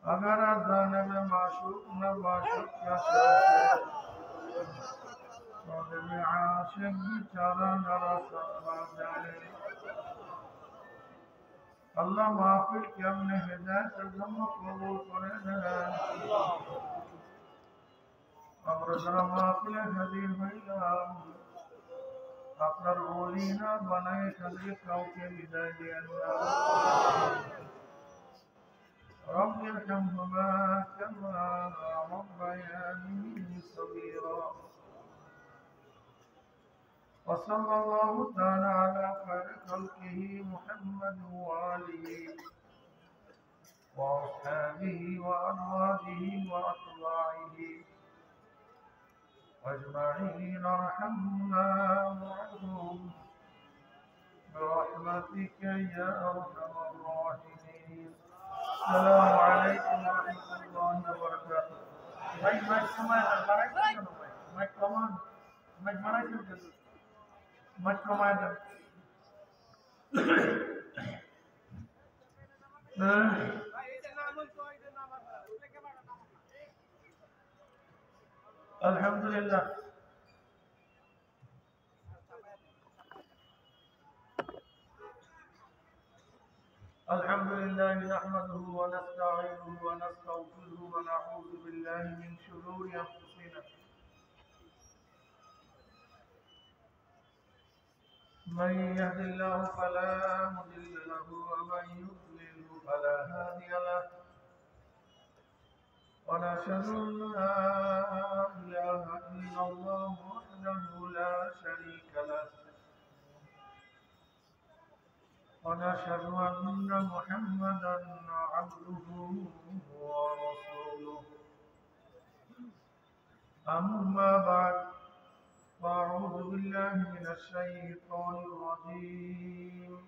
अगर अजाने में माशूक न माशूक का शौक तो में आशिक बेचारा नरा सफा जाए अल्लाह माफिल के हमने हिदायत हम कबूल करे আমরা যারা মাহফিলে হাজির হইলাম আপনার ওলি না বানায় এখানে কাউকে বিদায় দেন না رب ارحمهما كما ربياني صغيرا وصلى الله تعالى على خير خلقه محمد وآله وأصحابه وأزواجه وأتباعه أجمعين ارحمنا معهم برحمتك يا أرحم الراحمين السلام عليكم ورحمة الله وبركاته مايك كمان مايك كمان مايك كمان الحمد لله الحمد لله نحمده ونستعينه ونستغفره ونعوذ بالله من شرور أنفسنا من يهد الله فلا مضل له ومن يضلل فلا هادي له ونشهد أن لا إله إلا الله وحده لا شريك له ونشهد أن محمدا عبده ورسوله أما بعد فأعوذ بالله من الشيطان الرجيم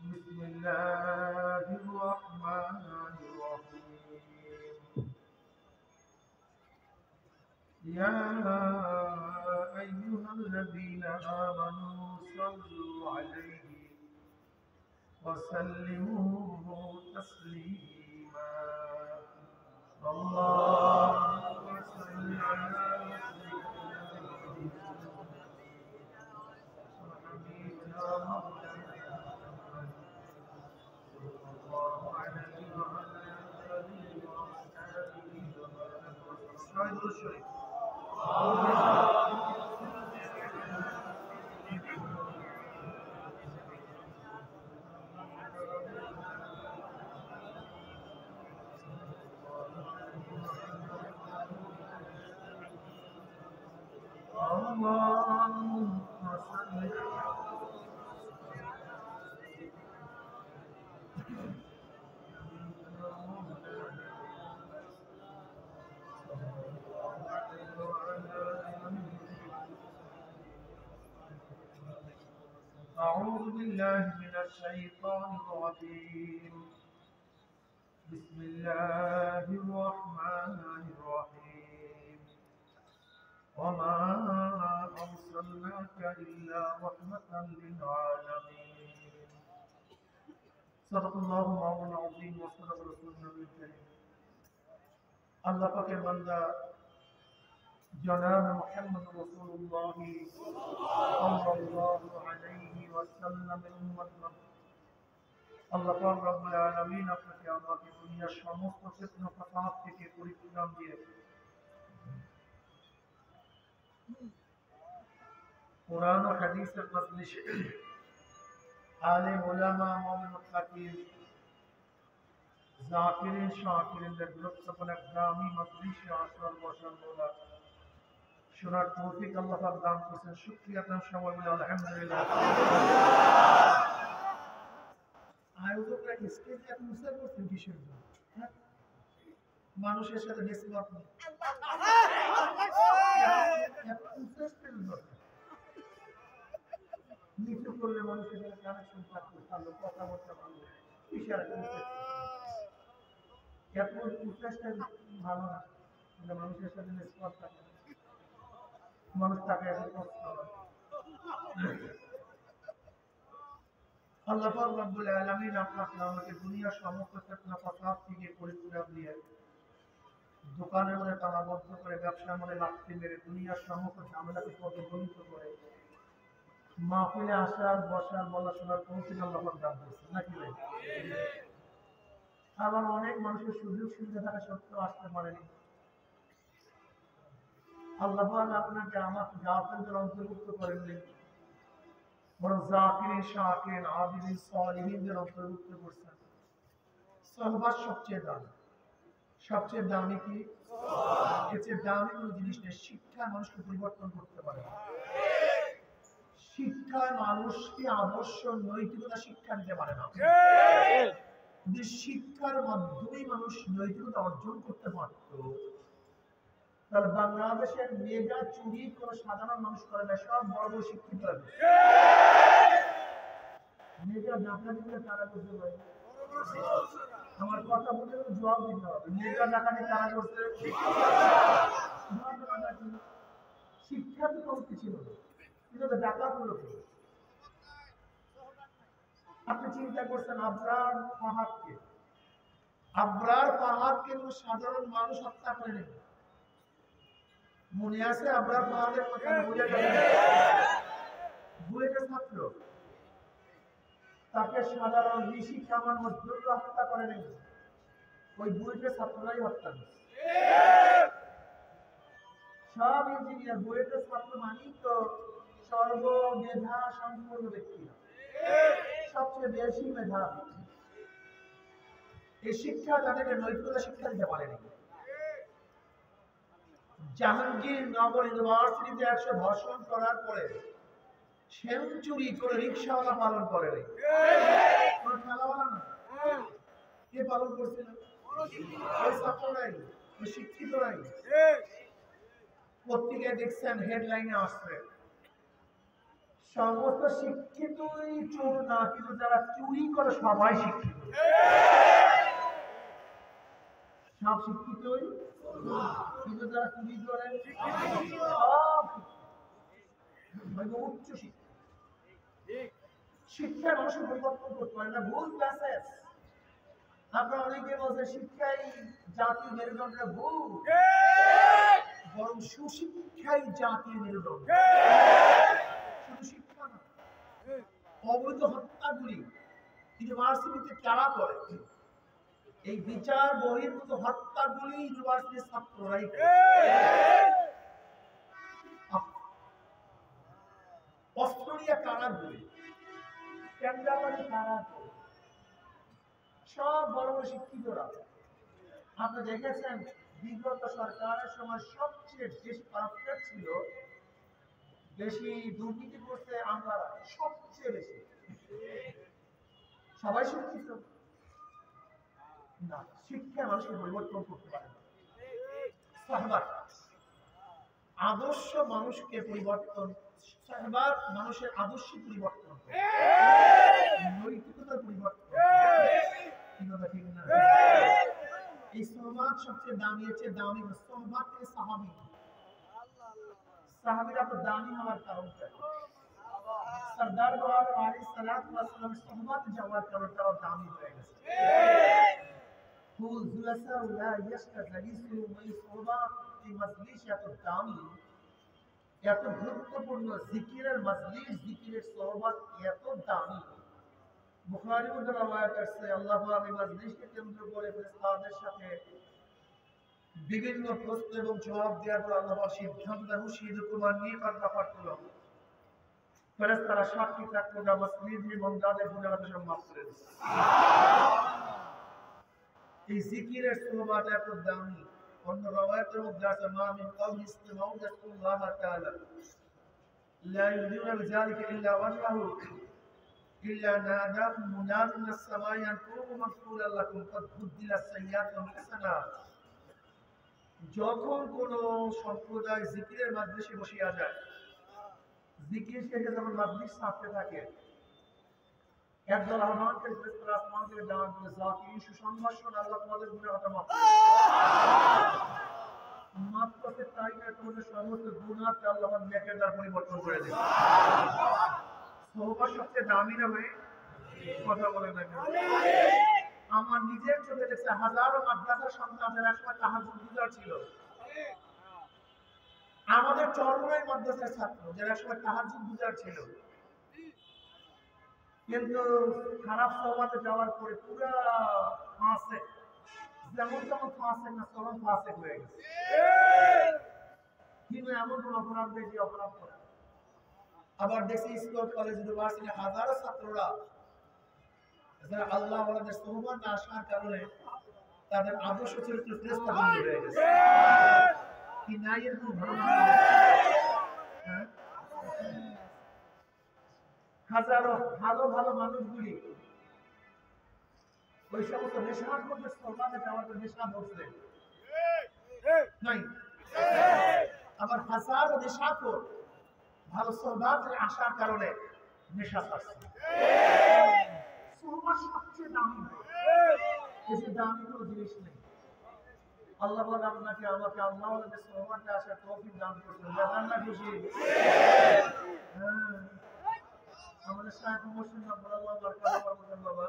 بسم الله الرحمن الرحيم يا أيها الذين آمنوا صلوا عليه وسلموا تسليما اللهم صل على سيدنا محمد صلى الله عليه وعلى آله وأصحابه وسلم أعوذ بالله من الشيطان الرجيم بسم الله الرحمن الرحيم وما أرسلناك إلا رحمة للعالمين صدق الله مولانا العظيم وصدق رسول النبي الكريم الله পাকের বান্দা جناب محمد رسول الله صلى الله عليه وسلم أمة الله পাক রব্বুল আলামিন আপনাকে আমাকে দুনিয়ার সমস্ত ফিতনা ফাসাদ থেকে পরিত্রাণ দিয়ে কোরআন ও হাদিসের মজলিসে আলেম উলামা মুমিন মুত্তাকিন জাকিরিন শাকিরিনদের ব্যবস্থাপনা গ্রামী মজলিসে আসর বসার মোলা শোনার তৌফিক আল্লাহ পাক দান করেছেন শুকরিয়া তার সবাই বলে আলহামদুলিল্লাহ আয়োজকরা স্টেজে এত মুসা করছেন কিসের জন্য মানুষের সাথে নেসবাত নেই নিচু করলে মানুষের সাথে কানেকশন থাকতে ভালো কথাবার্তা ভালো ইশারা করতে এত উচ্চাসটা ভালো না মানুষের সাথে নেসবাত থাকে মানুষ তাকে এখন কষ্ট আল্লাহ পাক রব্বুল আলামিন আপনাকে আমাকে দুনিয়ার সমস্ত ফিতনা ফাসাদ থেকে পরিত্রাণ দিয়ে দোকানের মধ্যে তালাবদ্ধ করে ব্যবসার মধ্যে লাথি মেরে দুনিয়ার সমস্ত ঝামেলাকে প্রতিফলিত করে মাহফিলে আসার বসার বলা শোনার তৌফিক আল্লাহ পাক দান করেছেন নাকি ভাই? আবার অনেক মানুষের সুযোগ সুবিধা থাকা সত্ত্বেও আসতে পারেনি। আল্লাহ পাক আপনাকে আমাকে গাফিলদের অন্তর্ভুক্ত করেননি, বরং জাকিরিন শাকিরিন আবিদিন সালিহিনদের অন্তর্ভুক্ত করছেন। সহবাস সবচেয়ে দামি। সবচেয়ে দামি কি? এর চেয়ে দামি কোনো জিনিস নেই। শিক্ষা মানুষকে পরিবর্তন করতে পারে। শিক্ষায় মানুষকে আদর্শ নৈতিকতা শিক্ষা দিতে পারে না। যদি শিক্ষার মাধ্যমে মানুষ নৈতিকতা অর্জন করতে পারত, তাহলে বাংলাদেশের মেগা চুরি কোনো সাধারণ মানুষ করে না, সব বড় বড় শিক্ষিত হবে। মেগা ডাকাতি করে কারা করতে পারে? আমার কথা বলে জবাব দিতে হবে। মেগা ডাকাতি কারা করতে? শিক্ষা তো কমতি ছিল না, কিন্তু ডাকাত হলো কি? আপনি চিন্তা করছেন আবরার ফাহাদকে, আবরার ফাহাদকে কোনো সাধারণ মানুষ হত্যা করে নেই। মনে আছে আবরার ফাহাদের কথা? বোঝা যাবে বুয়েটের ছাত্র, তাকে সাধারণ ঋষি কামান মজদুর হত্যা করে নেই, ওই বুয়েটের ছাত্ররাই হত্যা করে। সব ইঞ্জিনিয়ার বুয়েটের ছাত্র মানেই তো সর্বমেধা সম্পন্ন ব্যক্তি, সবচেয়ে বেশি মেধাবী। এই শিক্ষা তাদেরকে নৈতিকতা শিক্ষা দিতে পারেনি। জাহাঙ্গীরনগর ইউনিভার্সিটিতে 100 ধর্ষণ করার পরে সেঞ্চুরি করে রিক্সাওয়ালা পালন করেনি, কোনো ঠেলাওয়ালা না। কে পালন করছিল? ওই ছাত্ররাই, ওই শিক্ষিতরাই। পত্রিকায় দেখছেন হেডলাইনে আসছে সমস্ত শিক্ষিতই চোর না, কিন্তু যারা চুরি করে সবাই শিক্ষিত। সব শিক্ষিতই, কিন্তু যারা চুরি করে সব উচ্চ শিক্ষা। শিক্ষা মানুষের পরিবর্তন করতে পারে না, ভুল মেসেজ। আপনারা অনেকে বলছে শিক্ষাই জাতির মেরুদণ্ডের ভুল, বরং সুশিক্ষাই জাতির মেরুদণ্ড। শুধু শিক্ষা না, অবৈধ হত্যাগুলি ইউনিভার্সিটিতে কারা করে? এই বিচার বহির্ভূত হত্যাগুলি ইউনিভার্সিটির ছাত্ররাই করে। অস্ট্রেলিয়া কারাগুলি, ক্যান্ডারবারি কারাগুলি, সব বড় বড় শিক্ষিতরা। আপনি দেখেছেন বিগত সরকারের সময় সবচেয়ে বেশি পারফেক্ট ছিল, বেশি দুর্নীতি করতে আমলারা সবচেয়ে বেশি। সবাই শিক্ষিত না, শিক্ষা মানুষকে পরিবর্তন করতে পারে না। সাহবাত আদর্শ মানুষকে পরিবর্তন, সাহবাত মানুষের আদর্শ পরিবর্তন, নৈতিকতার পরিবর্তন। ঠিক না? এই সোহবাত সবচেয়ে দামি, হচ্ছে দামি সোহবাত থেকে সাহাবী। সাহাবীরা তো দামি হওয়ার কারণ কি? সরদার দো আলম আলাইহিস সালাতু ওয়াস সালাম সোহবাত যাওয়ার কারণে তারা দামি হয়ে গেছে। ফুল জুলাসা লা ইয়াস্তাজিসু মিন সোহবাত এই মজলিস এত দামি, এত গুরুত্বপূর্ণ, জিকিরের মজলিস, জিকিরের সোহবাত এত দামি। বুখারীর মধ্যে রওয়ায়াত আছে আল্লাহ পাক এই মজলিসকে কেন্দ্র করে ফেরেশতাদের সাথে বিভিন্ন প্রশ্ন এবং জবাব দেওয়ার পর আল্লাহ পাক সিদ্ধান্ত দেন শহীদ কুরবান নিয়ে কথা পাঠলো। ফেরেশতারা সাক্ষী থাকলো যে মসজিদ এবং তাদের গুনাহ সব মাফ করে দিয়েছে। এই জিকিরের সোহবাত এত দামি। অন্য রওয়ায়াতের মধ্যে আছে মা মিন কওমিন ইসতামাউ যাকুল্লাহ তাআলা লা ইউরিদুনা বিযালিকা ইল্লা ওয়াজহাহু ইল্লা নাদাহুম মুনাদিন মিনাস সামাই আন কুনু মাগফুরান লাকুম ক্বাদ বুদ্দিলাস সাইয়্যাতুন হাসানাত। যখন কোন সম্প্রদায় জিকিরের মজলিসে বসিয়া যায়, জিকির শেষে যখন মজলিস সাথে থাকে, একদল আহ্বানকে ফেরেশতারা আসমান থেকে দাওয়াত করে জাকির সুসংবাদ আল্লাহ তোমাদের গুনাহটা মাফ করে দেন। মাফ করতে তাই না, তোমাদের সমস্ত গুনাহকে আল্লাহ নেকের দ্বারা পরিবর্তন করে দেন। সোহবাত সবচেয়ে দামি না ভাই? কথা বলে না আমার নিজের চোখে দেখছে হাজারো মাদ্রাসার সন্তান যারা একসময় তাহাজ্জুদ গুজার ছিল, আমাদের চরমনাই মাদ্রাসার ছাত্র যারা একসময় তাহাজ্জুদ গুজার ছিল, কিন্তু খারাপ সহবাতে যাওয়ার পরে পুরা ফাঁসে, যেমন তেমন ফাঁসে না, চরম ফাঁসে হয়ে গেছে। কিন্তু এমন কোন অপরাধ নেই যে অপরাধ করে। আবার দেখছি স্কুল কলেজ ইউনিভার্সিটি হাজারো ছাত্ররা যারা আল্লাহ ওয়ালাদের সোহবত না আসার কারণে তাদের আদর্শ চরিত্র ফেরেশতা বন্ধ হয়ে গেছে। কি নাই এরকম ঘটনা? হাজারো ভালো ভালো মানুষগুলি ওই সমস্ত নেশার মধ্যে সোহবতে যাওয়ার জন্য নেশা ধরছে নাই। আবার হাজারো নেশাখোর ভালো সোহবতে আসার কারণে নেশা ছাড়ছে। সোহবত সবচেয়ে দামি, বেশি দামি কোনো জিনিস নেই। আল্লাহ বলে আপনাকে আমাকে আল্লাহ বলে সোহবতে আসার তৌফিক দান করছেন। জানেন না খুশি? আমাদের শায়েখ মুহসিন আল্লাহ বারাকাতুহু বলেন, বাবা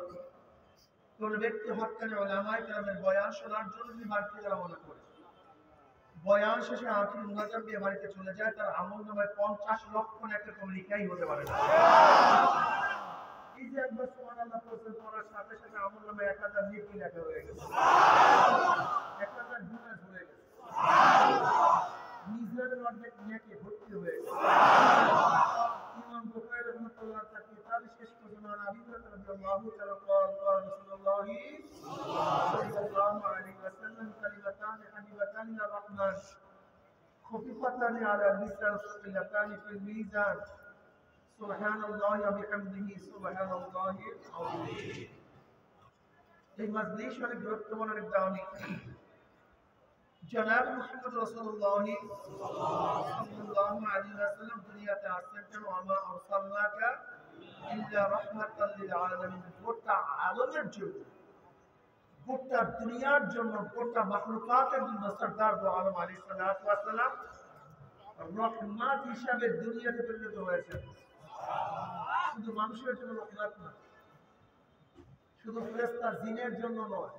কোন ব্যক্তি হক্কানি উলামায়ে কেরামের বয়ান শোনার জন্য যদি বাড়িতে রওনা করে, বয়ান শেষে আখির মুনাজাত দিয়ে বাড়িতে চলে যায়, তার আমলনামায় 50 লক্ষ নেকির কোনো লিখাই হতে পারে না। এই যে একবার সুবহানাল্লাহ পড়ার সাথে সাথে আমলনামায় 1000 নেকি লেখা হয়ে গেছে, 1000 গুনাহ হয়ে গেছে, মিজানের অর্ধেক নেকি ভর্তি হয়ে গেছে। ইমাম বুখারী রাহমাতুল্লাহ তার কিতাব শেষ পর্যন্ত আবু বকর রাদিয়াল্লাহু তাআলা قال রাসূলুল্লাহ সাল্লাল্লাহু আলাইহি ওয়াসাল্লাম কালিমাতান হাবিবাতান ইলা রাহমান খফিফাতান আলা লিসান সাকিলাতান ফিল মিজান সুবহানাল্লাহি ওয়া বিহামদিহি সুবহানাল্লাহিল আযীম। এই মজলিস অনেক গুরুত্বপূর্ণ, অনেক দামি। জনাব মুহাম্মদ রাসূলুল্লাহ সাল্লাল্লাহু আলাইহি ওয়াসাল্লাম দুনিয়াতে আসেন কেন? আমা আরসালনাকা ইল্লা রাহমাতাল লিল আলামিন। গোটা আলমের জন্য, গোটা দুনিয়ার জন্য, গোটা মাখলুকাতের জন্য সরদার দু আলম আলাইহিস সালাতু ওয়াস সালাম রহমত হিসাবে দুনিয়াতে প্রেরিত হয়েছে। শুধু মানুষের জন্য রহমত না, শুধু ফেরেশতা জিনের জন্য নয়,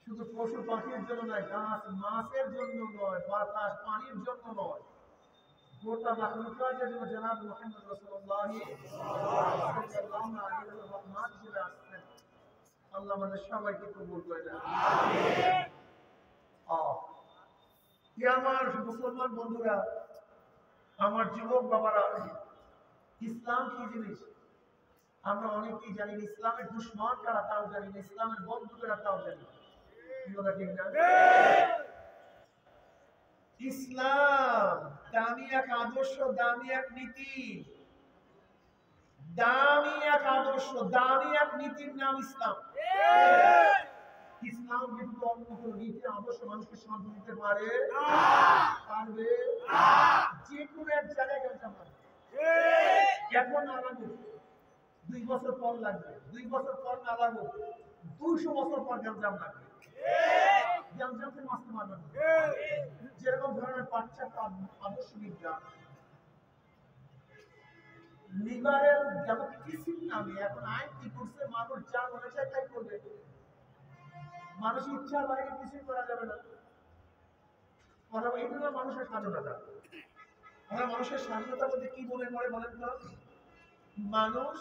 শুধু পশু পাখির জন্য নয়, গাছ মাছের জন্য নয়, বাতাস পানির জন্য নয়, গোটা মাখলুকাতের জন্য জনাব মুহাম্মদ রাসূলুল্লাহ সাল্লাল্লাহু আলাইহি ওয়াসাল্লাম রহমত হিসেবে আসছেন। আল্লাহ আমাদের সবাইকে কবুল করে নেন। আমার মুসলমান বন্ধুরা, আমার যুবক বাবারা, ইসলাম কি জিনিস আমরা অনেকেই জানি না। ইসলামের দুশমন কারা তাও জানি না, ইসলামের বন্ধু কারা তাও জানি না। ইসলাম দামি এক আদর্শ, দামি এক নীতি, দামি এক আদর্শ, দামি এক নীতির নাম ইসলাম। ইসলাম কিন্তু অন্য কোন নীতি আদর্শ মানুষকে শান্তি দিতে পারে পারবে যে কোনো এক জায়গায় গেছে। এখন না লাগুক, 2 বছর পর লাগবে, 2 বছর পর না লাগুক, 200 বছর পর গ্যাঞ্জাম লাগবে। গ্যাঞ্জাম থেকে বাঁচতে পারবে না। যেরকম ধরনের পাশ্চাত্য আদর্শ বিজ্ঞান লিবারেল ডেমোক্রেসির নামে এখন আইন কি করছে, মানুষ যা মনে চায় তাই করবে। মানুষের ইচ্ছার বাইরে কিছু করা যাবে না। এটা মানুষের স্বাধীনতা। আমরা মানুষের স্বাধীনতা বলতে কি মনে করে বলেন তো? মানুষ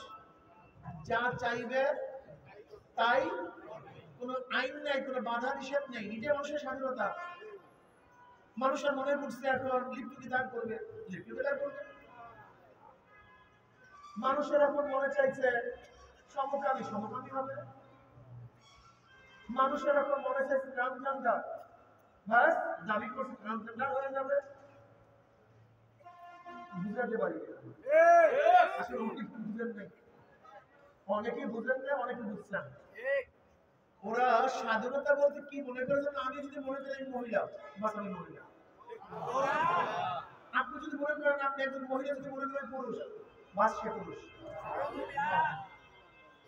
যা চাইবে তাই, কোনো আইন নাই, কোনো বাধা নিষেধ নেই, এটাই মানুষের স্বাধীনতা। মানুষের মনে করছে এখন লিপ্ত বিধান করবে, লিপ্ত বিধান করবে। মানুষের এখন মনে চাইছে সমকামী, সমকামী হবে। মানুষের এখন মনে চাইছে ট্রান্সজেন্ডার, ব্যাস দাবি করছে ট্রান্সজেন্ডার হয়ে যাবে। বুঝাতে পারি আসলে অনেকে বুঝেন নাই, অনেকে বুঝেন না, অনেকে বুঝছেন। ওরা স্বাধীনতা বলতে কি মনে করেছেন? আমি যদি মনে করি আমি মহিলা, বাস আমি মহিলা। আপনি যদি মনে করেন আপনি একজন মহিলা, যদি মনে করেন পুরুষ, বাস সে পুরুষ।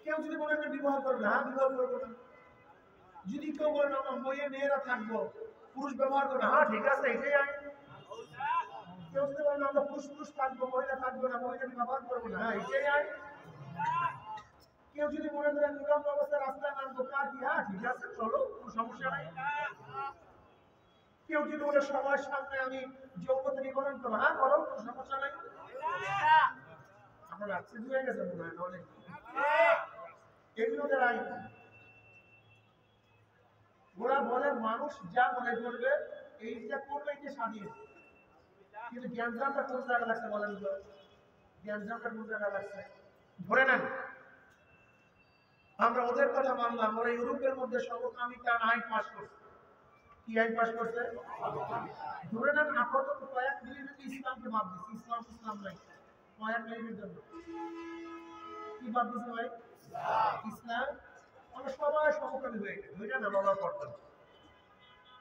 কেউ যদি মনে করেন বিবাহ করবে, হ্যাঁ বিবাহ করবো না। যদি কেউ বলেন আমরা মেয়েরা থাকবো, পুরুষ ব্যবহার করবে, হ্যাঁ ঠিক আছে, এটাই আইন। কেউ যদি বলেন আমরা পুরুষ থাকবো, মহিলা থাকবো না, মহিলাকে ব্যবহার করবো না, হ্যাঁ এটাই আইন। কেউ কেউ যদি মনে করেন নিরঙ্গ অবস্থায় রাস্তায় নামবো কার কি, হ্যাঁ ঠিক আছে চলো, কোনো সমস্যা নাই। কেউ যদি বলে সবার সামনে আমি যৌবত নিবারণ করবো, হ্যাঁ করো, কোনো সমস্যা নাই। আপনার রাত্রি হয়ে গেছে মনে হয় অনেক, এগুলো ওদের আইন। ওরা বলে মানুষ যা মনে করবে এইটা করবে, এইটা স্বাধীন। কিন্তু জ্ঞানজামটা কোন জায়গায় লাগছে বলেন তো? জ্ঞানজামটা কোন জায়গায় লাগছে? ধরে নেন আমরা ওদের কথা মানলাম, ওরা ইউরোপের মধ্যে সমকামিতা আইন পাস করছে। কি আইন পাস করছে? ধরে নেন আপাতত কয়েক মিনিট ইসলামকে বাদ দিচ্ছে, ইসলাম নাই, কয়েক মিনিটের জন্য কি বাদ দিচ্ছে ভাই? ইসলাম। আমরা সবাই সমকামী হয়ে গেছি, ওইটা না বলা করতাম।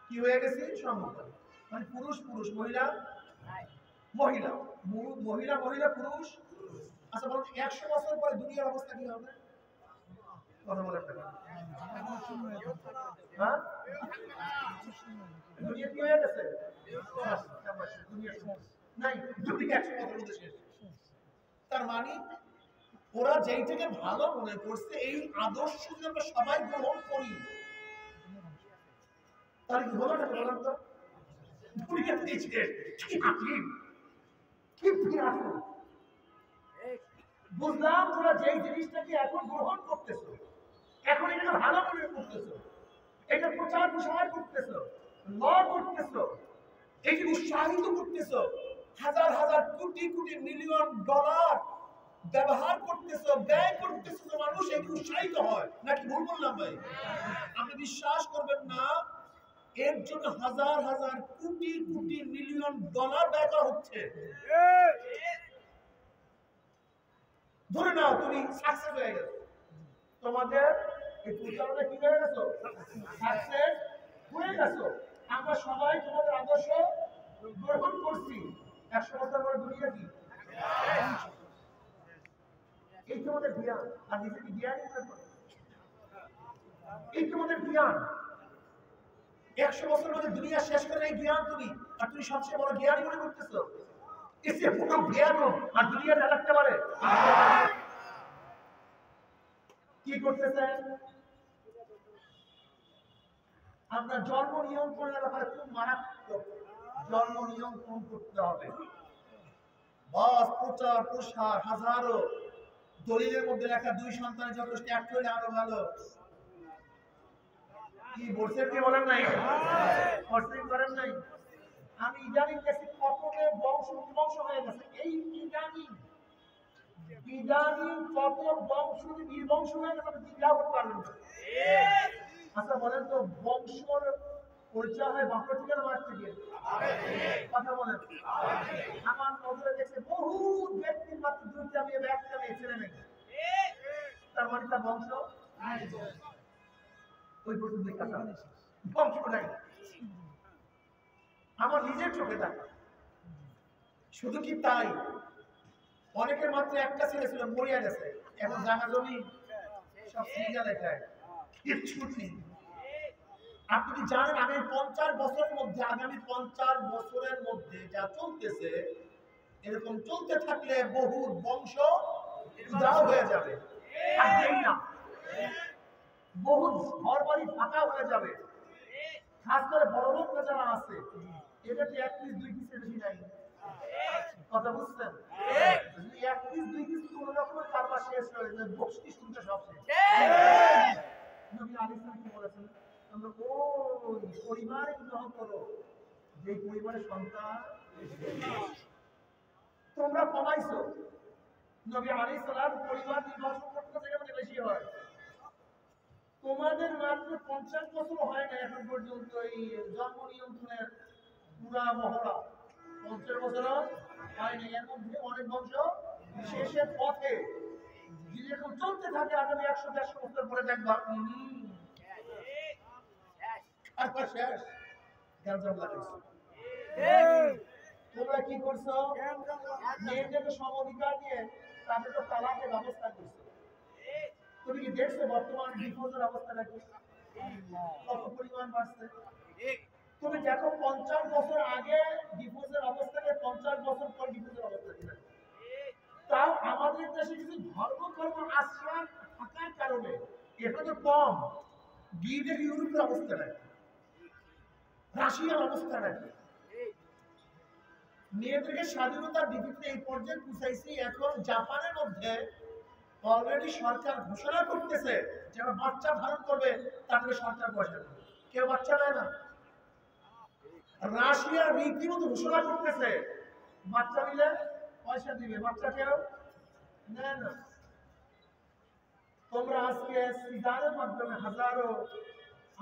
কি হয়ে গেছে? সমকামী, মানে পুরুষ পুরুষ, মহিলা মহিলা, মহিলা মহিলা, পুরুষ। আচ্ছা বলুন 100 বছর পরে দুনিয়ার অবস্থা কি হবে? কথা বলে হ্যাঁ, দুনিয়া কি হয়ে গেছে? দুনিয়া নাই, দুনিয়া 100 বছর মধ্যে শেষ। তার মানে ওরা যেইটাকে ভালো মনে করছে এই আদর্শ যদি আমরা সবাই গ্রহণ করি তাহলে কি হলো না? বলেন তো, দুনিয়া দিয়েছে কি আপনি কি বিরাট। বুঝলাম তোরা যেই জিনিসটাকে এখন গ্রহণ করতেছো, এখন এটাকে ভালো মনে করতেছো, এটা প্রচার প্রসার করতেছো, ল করতেছো, এটি উৎসাহিত করতেছো, হাজার হাজার কোটি কোটি মিলিয়ন ডলার ব্যবহার করতেছো, ব্যয় করতেছো, যে মানুষ এটি উৎসাহিত হয় নাকি? ভুল বললাম ভাই? আপনি বিশ্বাস করবেন না, এর জন্য হাজার হাজার কোটি কোটি মিলিয়ন ডলার ব্যয় করা হচ্ছে। ধরে নাও তুমি সাকসেস হয়ে গেছো, তোমাদের এই প্রচারণা কি হয়ে গেছো? সাকসেস হয়ে গেছো। আমরা সবাই তোমাদের আদর্শ গ্রহণ করছি। 100 বছর পরে দুনিয়া কি? এই তোমাদের জ্ঞান, আর নিজেকে জ্ঞান, এই তোমাদের জ্ঞান। 100 বছর মধ্যে দুনিয়া শেষ করে এই জ্ঞান তুমি, আর তুমি সবচেয়ে বড় জ্ঞানী মনে করতেছো? এসে পুরো জ্ঞান আর দুনিয়া রাখতে পারে? কি করতেছেন? আমরা জন্ম নিয়ন্ত্রণের ব্যাপারে খুব মারাত্মক, জন্ম নিয়ন্ত্রণ করতে হবে। বাস প্রচার প্রসার, হাজারো দলিলের মধ্যে লেখা 2 সন্তানের যথেষ্ট, এক হলে আরো ভালো। কি বলছেন কি বলেন নাই? করেন নাই? আমি ইদানিং গেছি কতদের বংশ বিবংশ হয়ে গেছে, এই ইদানিং কত বংশ নির্বংশ হয়ে গেছে, চিন্তা করতে পারবেন না। আচ্ছা বলেন তো, বংশর পরিচয় হয় বাপের থেকে না মার থেকে? কথা বলেন। আমার নজরে দেখছে বহু ব্যক্তির মাত্র 2টা মেয়ে, 1টা মেয়ে, ছেলে মেয়ে, তার মানে তার বংশ ওই পর্যন্ত বংশ নাই। আমার নিজের চোখে দেখা। শুধু কি তাই, অনেকের মাত্র 1টা ছেলে ছিল, মরিয়া গেছে, এখন জায়গা জমি সব সিরিয়া লেখায়, কিচ্ছু নেই। আপনি কি জানেন আগামী 50 বছরের মধ্যে, আগামী 50 বছরের মধ্যে যা চলতেছে, এরকম চলতে থাকলে বহু বংশ উধাও হয়ে যাবে, থাকবেই না। বহু ঘর বাড়ি ফাঁকা হয়ে যাবে। খাস করে বড় লোক যারা আছে, এটা তো 1 পিস 2 পিসের বেশি নাই। কথা বুঝছেন? 1 পিস 2 পিস কোন রকমের কারবার শেষ হয়ে যায়, বক্সটি শুনতে সব শেষ। নবী আলাইহিস সালাম কি বলেছেন? আমরা ওই পরিবারে গ্রহণ করো যে পরিবারের সন্তান তোমরা কমাইছো। নবী আলাইহিস সালাম পরিবার নির্বাচন করতে যেখানে বেশি হয়। তোমাদের মাত্র 50 বছর হয় না এখন পর্যন্ত এই জন্ম নিয়ন্ত্রণের পুরা মহড়া, 50 বছর হয় না। এর মধ্যে অনেক বংশ শেষের পথে। যদি এখন চলতে থাকে আগামী 100-150 বছর পরে দেখবা শেষ। তোমরা কি করছো? মেয়েদেরকে সম অধিকার দিয়ে তাদের তো তালাকের ব্যবস্থা করছো। তুমি কি দেখছো বর্তমান ডিভোর্সের অবস্থাটা কি, কত পরিমাণ বাড়ছে? তুমি দেখো 50 বছর আগে ডিভোর্সের অবস্থাকে 50 বছর পর ডিভোর্সের অবস্থা কি। তাও আমাদের দেশে কিছু ধর্ম আশ্রয় থাকার কারণে। এটা তো কম, গিয়ে দেখি ইউরোপের অবস্থা নাকি, রাশিয়ার অবস্থা নাকি। মেয়েদেরকে স্বাধীনতার দিদিতে এই পর্যায়ে পৌঁছাইছি, এখন জাপানের মধ্যে অলরেডি সরকার ঘোষণা করতেছে যারা বাচ্চা ধারণ করবে তাদের সরকার পয়সা দেবে, কেউ বাচ্চা নেয় না। রাশিয়া রীতিমতো ঘোষণা করতেছে বাচ্চা নিলে পয়সা দিবে, বাচ্চা কেউ নেয় না। তোমরা আজকে সিজারের মাধ্যমে হাজারো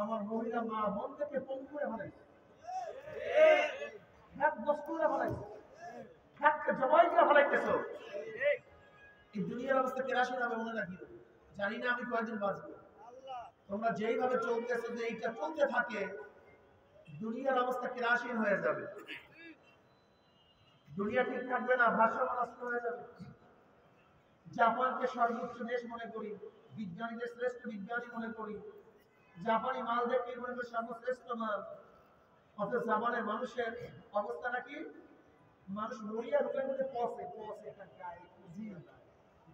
আমার মহিলা মা বোনদেরকে পঙ্গু করে ফেলাইছে, জবাই করে ফেলাইতেছো। এই দুনিয়ার অবস্থা কেরাসিন হবে মনে রাখি, জানি না আমি কয়েকদিন বাঁচবো। তোমরা যেইভাবে চলতেছো, যে এইটা চলতে থাকে, দুনিয়ার অবস্থা কেরাসিন হয়ে যাবে, দুনিয়া ঠিক থাকবে না, ভারসাম্য নষ্ট হয়ে যাবে। জাপানকে সর্বোচ্চ দেশ মনে করি, বিজ্ঞানীদের শ্রেষ্ঠ বিজ্ঞানী মনে করি, জাপানি মাল দেখে মনে করি সর্বশ্রেষ্ঠ মাল, অথচ জাপানের মানুষের অবস্থা নাকি মানুষ মরিয়া রোগের মধ্যে পচে পচে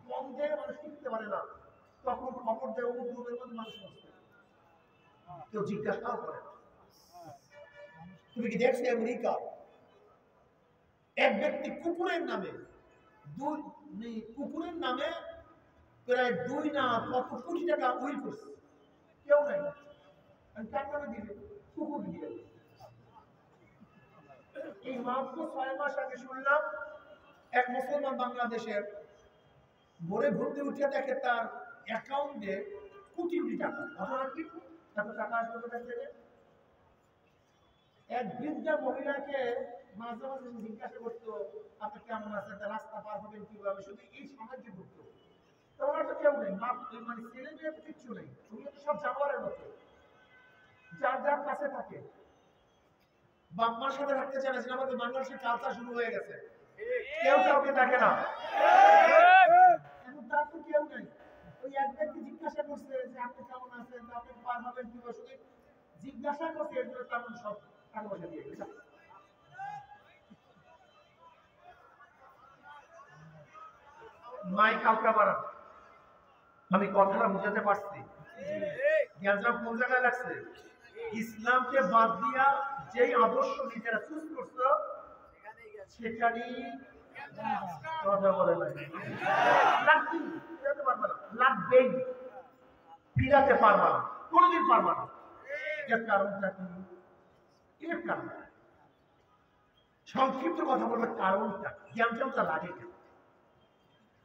গন্ধে মানুষ টিকতে পারে না। তখন খবর দেয় অমুক রোগের মধ্যে মানুষ বসে, কেউ জিজ্ঞাসাও করে। তুমি কি দেখছো আমেরিকা এক ব্যক্তি কুকুরের নামে প্রায় 2 না কত কোটি টাকা উইল করছে, কেউ নাই, কার নামে দিবে? কুকুর দিয়ে। এই মাত্র 6 মাস আগে শুনলাম এক মুসলমান বাংলাদেশের ভোরে ঘুরতে উঠে দেখে তার অ্যাকাউন্টে কোটি কোটি টাকা। ঘটনা কি? এত টাকা আসবে কোথা থেকে? এক বৃদ্ধা মহিলাকে মাঝে মাঝে জিজ্ঞাসা করতো আপনি কেমন আছেন, রাস্তা পার হবেন কিভাবে, শুধু এই সাহায্য করতো। ওনার তো কেউ নেই, মানে ছেলে মেয়ে তো কিচ্ছু নেই, উনি তো সব জানোয়ারের মতো, যার যার কাছে থাকে। বাপ-মার সাথে থাকতে চায় না, যেটা আমাদের বাংলাদেশের কালচার শুরু হয়ে গেছে, কেউ কাউকে দেখে না। এখন তার তো কেউ নেই, ওই এক ব্যক্তি জিজ্ঞাসা করছে যে আপনি কেমন আছেন, আপনি পার হবেন কিভাবে, শুধু জিজ্ঞাসা করছে, এর জন্য তেমন সব টাকা পয়সা দিয়ে গেছে। মাই কালকা বাড়া, আমি কথাটা বুঝাতে পারছি? জ্ঞানজাম কোন জায়গায় লাগছে? ইসলামকে বাদ দিয়া যেই আদর্শ নিজেরা চুজ করছো সেখানেই কথা বলে লাগবেই, ফিরাতে পারবা না, কোনদিন পারবা না। এর কারণটা কি? এর কারণ সংক্ষিপ্ত কথা বলবে, কারণটা জ্ঞানজামটা লাগে কেন?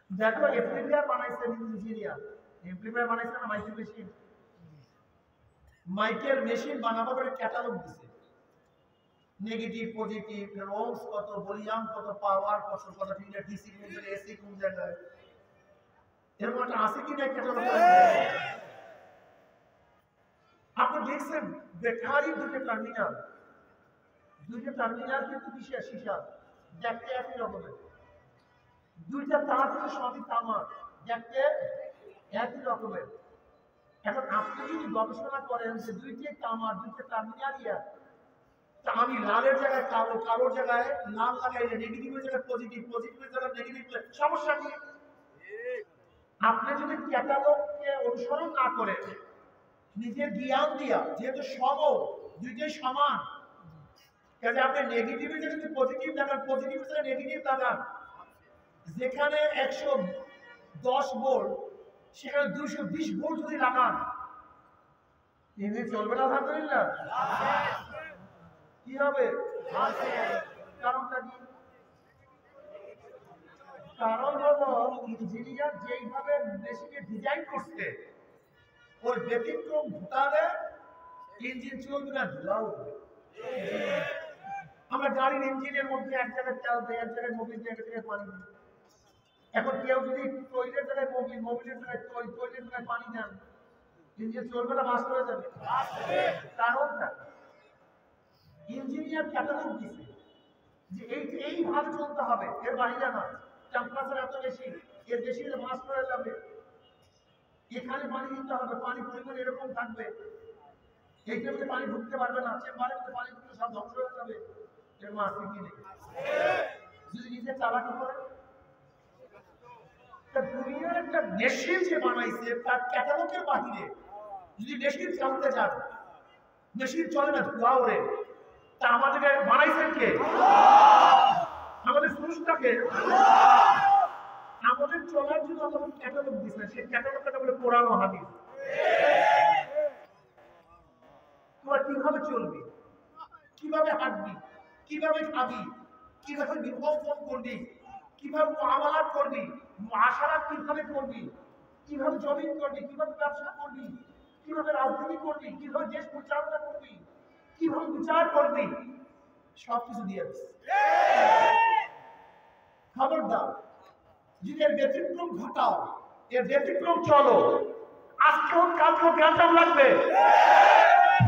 দেখো এমপ্লিফায়ার বানাইছে ইঞ্জিনিয়ার, এমপ্লিফায়ার বানাইছে না মাইকেল মেশিন, মাইকেল মেশিন বানাবার পরে ক্যাটালগ দিছে, নেগেটিভ পজিটিভ, ওহমস কত, ভলিউম কত, পাওয়ার কত, কত ঠিক ডিসি কোন জায়গায়, এসি কোন জায়গায়, এরকম একটা আছে কি না ক্যাটালগ? আপনি দেখছেন ব্যাটারি দুটো টার্মিনাল কিন্তু কিসের? সীসা, দেখতে একই রকমের। দুইটা তার কিন্তু সবই তামার, দেখতে একই রকমের। এখন আপনি যদি গবেষণা করেন যে দুইটাই তামার, দুইটা টার্মিনালই এক, তা আমি লালের জায়গায় কালো, কালোর জায়গায় লাল লাগাইলে, নেগেটিভের জায়গায় পজিটিভ, পজিটিভের জায়গায় নেগেটিভ, সমস্যা কি? আপনি যদি ক্যাটালগকে অনুসরণ না করে নিজের জ্ঞান দিয়া, যেহেতু সম, দুইটাই সমান, কাজে আপনি নেগেটিভের জায়গায় পজিটিভ লাগান, পজিটিভের জায়গায় নেগেটিভ লাগান। যেখানে 110 ভোল্ট সেখানে 220 ভোল্ট যদি লাগান, টিভি চলবে না? আলহামদুলিল্লাহ। কি হবে? কারণটা কি? কারণ হলো ইঞ্জিনিয়ার যেইভাবে মেশিনে ডিজাইন করছে, ওর ব্যতিক্রম ঘটালে ইঞ্জিন চলবে না, ধোঁয়া উঠবে। আমরা গাড়ির ইঞ্জিনের মধ্যে এক জায়গায় তেল দেয়, এক জায়গায় মোবিল দেয়, এক জায়গায় পানি দেয়। এখন কেউ যদি তৈলের জায়গায় মোবিল, মোবিলের জায়গায় তৈলের জায়গায় পানি দেন, ইঞ্জিন চলবে না, বাস হয়ে যাবে। কারণটা ইঞ্জিনিয়ার ক্যাটালগ দিছে যে এইভাবে চলতে হবে, এর বাইরে না, টেম্পারেচার এত বেশি, এর বেশি হলে বাস হয়ে যাবে, এখানে পানি দিতে হবে, পানি পরিমাণ এরকম থাকবে, এইটার মধ্যে পানি ঢুকতে পারবে না, চেম্বারের মধ্যে পানি ঢুকলে সব ধ্বংস হয়ে যাবে। এর মাসি কি নেই? যদি নিজে চালাকি করে দুনিয়ার একটা মেশিন যে বানাইছে তার ক্যাটালগের বাহিরে যদি মেশিন চালাতে যান, মেশিন চলে না, ধোঁয়া ওড়ে। তা আমাদেরকে বানাইছেন কে? আমাদের স্রষ্টাকে। আমাদের চলার জন্য আল্লাহ ক্যাটালগ দিয়েছেন, সেই ক্যাটালগটা বলে কোরআন ও হাদিস। তোরা কিভাবে চলবি, কিভাবে হাঁটবি, কিভাবে খাবি, কিভাবে বিভক্ত করবি, কিভাবে মুআমালাত করবি, মুআশারাত কিভাবে করবি, কিভাবে জমিন করবি, কিভাবে ব্যবসা করবি, কিভাবে রাজনীতি করবি, কিভাবে দেশ পরিচালনা করবি, কিভাবে বিচার করবি, সবকিছু দিয়ে দিস। খবরদার যদি এর ব্যতিক্রম ঘটাও, এর ব্যতিক্রম চলো, আজকে হোক কালকে হোক গ্যাঞ্জাম লাগবে,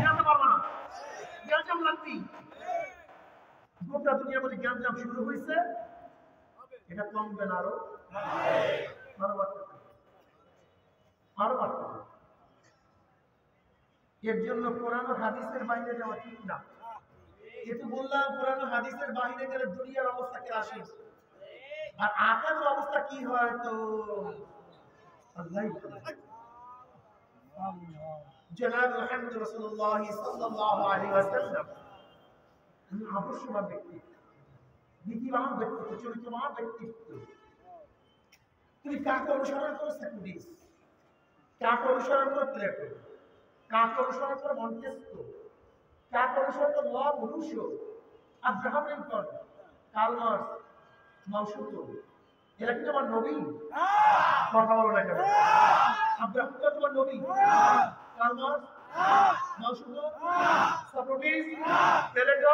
জানতে পারবো না, গ্যাঞ্জাম লাগবি। গোটা দুনিয়ার মধ্যে গ্যাঞ্জাম শুরু হয়েছে, এটা কমবে না, আরো বাড়তে থাকবে। এর জন্য কোরআন ও হাদিসের বাইরে যাওয়া ঠিক না। যেহেতু বললাম কোরআন ও হাদিসের বাইরে গেলে দুনিয়ার অবস্থা কে আসে, আর আখিরাতের অবস্থা কি হয় তো আল্লাহই জানে। জনাব মুহাম্মদ রাসূলুল্লাহ সাল্লাল্লাহু আলাইহি ওয়াসাল্লাম আদর্শবান ব্যক্তিত্ব, নীতিবান ব্যক্তিত্ব, চরিত্রবান ব্যক্তিত্ব। তুমি কাকে অনুসরণ করো? সেকুডিস। কাকে অনুসরণ করো? প্লেটো। কাকে অনুসরণ করো? মন্টেস্কো। কাকে অনুসরণ করো? Lord Rousseau, Abraham Lincoln, Karl Marx, Mao Tse-tung. এরা কি তোমার নবী? কথা বলো না কেন? আব্রাহাম লিঙ্কন তোমার নবী? Curl Marx, Mao Zedong, Socrates, Plato,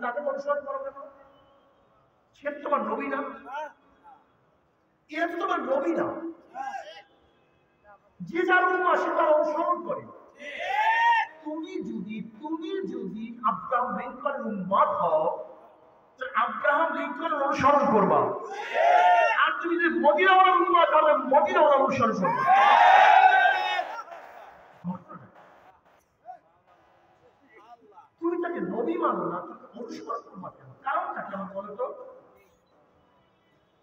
তাদের অনুসরণ করো কেন? সে তোমার নবী না, এরা তো তোমার নবী না। যে যার উম্মাহ সে তার অনুসরণ করে। তুমি যদি আব্রাহাম লিঙ্কনের উম্মাহ হও, তো আব্রাহাম লিঙ্কনের অনুসরণ করবা। আর তুমি যদি মদিনাওয়ালার উম্মাহ হও, তাহলে মদিনাওয়ালার অনুসরণ করবা। তুমি তাকে নবী মানো না, তাকে অনুসরণ করবা কেন? কারণটা কেমন বলো তো?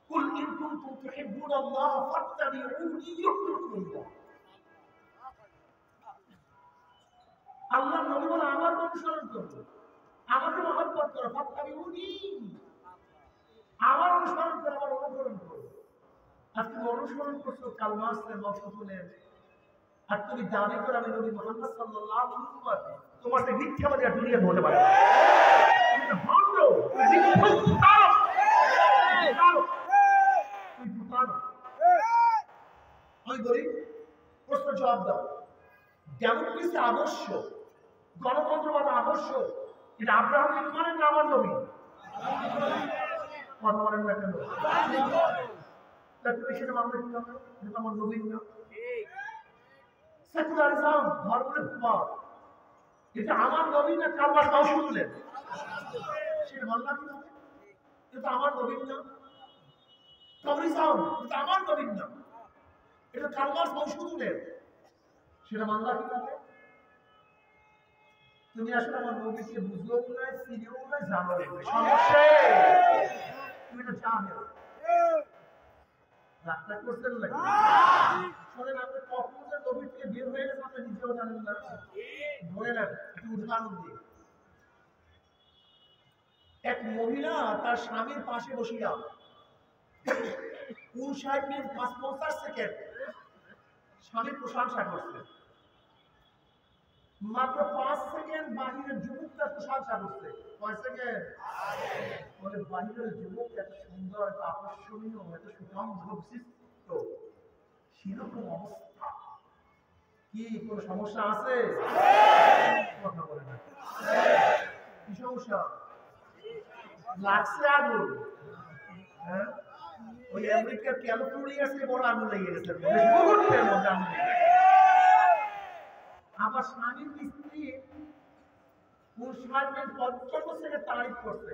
কুল ইন কুনতুম তুহিব্বুনাল্লাহ ফাত্তাবিউনি ইউহিব্বুকুমুল্লাহ। আল্লাহ নবী বলে আমার অনুসরণ করো, আমাকে মহব্বত করো, ফাত্তাবিউনি, আমার অনুসরণ করো, আমার অনুসরণ করো। আর তুমি অনুসরণ করছো কার্ল মার্কসের, মাও সেতুংয়ের, আর তুমি দাবি করো আমি নবী মুহাম্মদ সাল্লাল্লাহু আলাইহি ওয়াসাল্লাম। তোমার তো মিথ্যাবাদী আর দুনিয়া হতে পারে। তুমি ভণ্ড, তুমি প্রতারক, তুমি প্রতারক। আমি বলি, প্রশ্ন জবাব দাও। ডেমোক্রেসি আদর্শ, গণতন্ত্রবাদ আদর্শ, এটা আব্রাহাম লিঙ্কনের না আমার নবী? কথা বলেন না কেন? তুমি সেটা মানবে কি হবে? এটা আমার নবী না। সেকুলারিজম, ধর্মনিরপেক্ষতা, এটা আমার নবী না কার্ল মার্কস, মাও সেতুং? সেটা মানলাম কি হবে? এটা আমার নবী না। কমিউনিজম, এটা আমার নবী না, এটা কার্ল মার্কস, মাও সেতুং? সেটা মানলাম কি হবে? তুমি আসলে আমার নবীকে বুঝলেও না, চিনেও না, জানো না। সমস্যা তুমি এটা জানো। রাস্তা করছেন নাকি? শোনেন, আপনি কখন যে নবী থেকে বের হয়ে গেছেন আপনি নিজেও জানেন না। ধরে নেন একটু উদাহরণ দিই। এক মহিলা তার স্বামীর পাশে বসিয়া 59 মিনিট 50 সেকেন্ড স্বামীর প্রশংসা করছে। মাত্র 5 সেকেন্ড বাহিরের যুবকটা প্রশংসা করছে। কয় সেকেন্ড? বলে বাহিরের যুবক এত সুন্দর, এত আকর্ষণীয়, এত সুগন্ধ বিশিষ্ট, সেরকম অবস্থা। কি কোনো সমস্যা আছে? কথা বলে না। কি সমস্যা? লাগছে আগুন? হ্যাঁ, ওই আমেরিকার ক্যালিফোর্নিয়ার চেয়ে বড় আগুন লেগে গেছে, মুহূর্তের মধ্যে আগুন লেগে গেছে। আমার স্বামীর স্ত্রী 59 মিনিট 55 সেকেন্ড তারিফ করছে।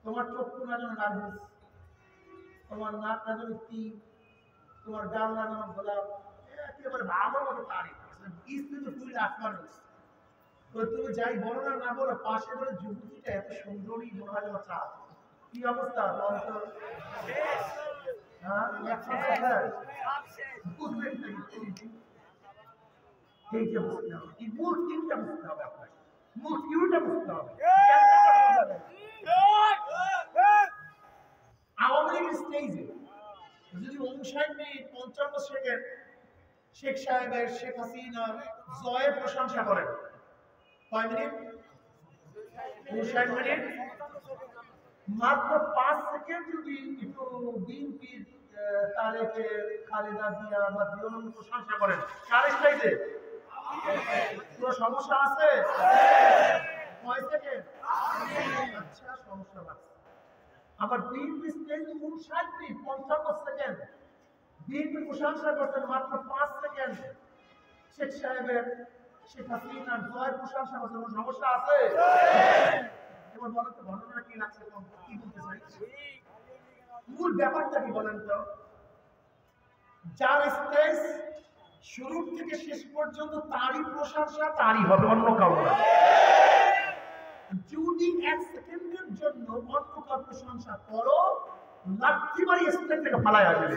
তোমার চক্ষু না যেন নার্ভাস, তোমার নাক না যেন তিন, তোমার গাল না যেন গোলাপ, একেবারে ভালো মতো তারিফ করছে। স্ত্রী তো তুই আসমান হচ্ছে। তো তুমি যাই বলো না না বলো, পাশে বলে যুবতীটা এত সুন্দরী, মনে হয় যেন চাঁদ। কি অবস্থা বলতো? হ্যাঁ, বুঝবেন না, এই যে বুঝতে হবে, এই মূল থিমটা বুঝতে হবে আপনাকে, মূল থিওরিটা বুঝতে হবে। আওয়ামী লীগ স্টেজে যদি 59 মিনিট 55 সেকেন্ড শেখ সাহেবের, শেখ হাসিনার জয়ের প্রশংসা করেন, কয় মিনিট? 59 মিনিট। মাত্র 5 সেকেন্ড যদি একটু বিএনপির তারেকে খালেদা জিয়া বা জিয়াউর প্রশংসা করেন, কার স্টেজে কোনো সমস্যা আছে? কয় সেকেন্ড? আচ্ছা, সমস্যা আছে। আবার বিএনপি স্টেজে 59 মিনিট 55 সেকেন্ড বিএনপি প্রশংসা করছেন, মাত্র 5 সেকেন্ড শেখ সাহেবের, শেখ হাসিনার জয়ের প্রশংসা করছেন, কোনো সমস্যা আছে? এবার বলেন তো ঘটনা কি লাগছে, কি বলতে চাই, মূল ব্যাপারটা কি বলেন তো? যার স্টেজ শুরু থেকে শেষ পর্যন্ত তারই প্রশংসা, তারই হবে, অন্য কারো না। যদি 1 সেকেন্ডের জন্য অন্য কারো প্রশংসা করো, লাঠি মারি স্টেজ থেকে ফালায় আসবে।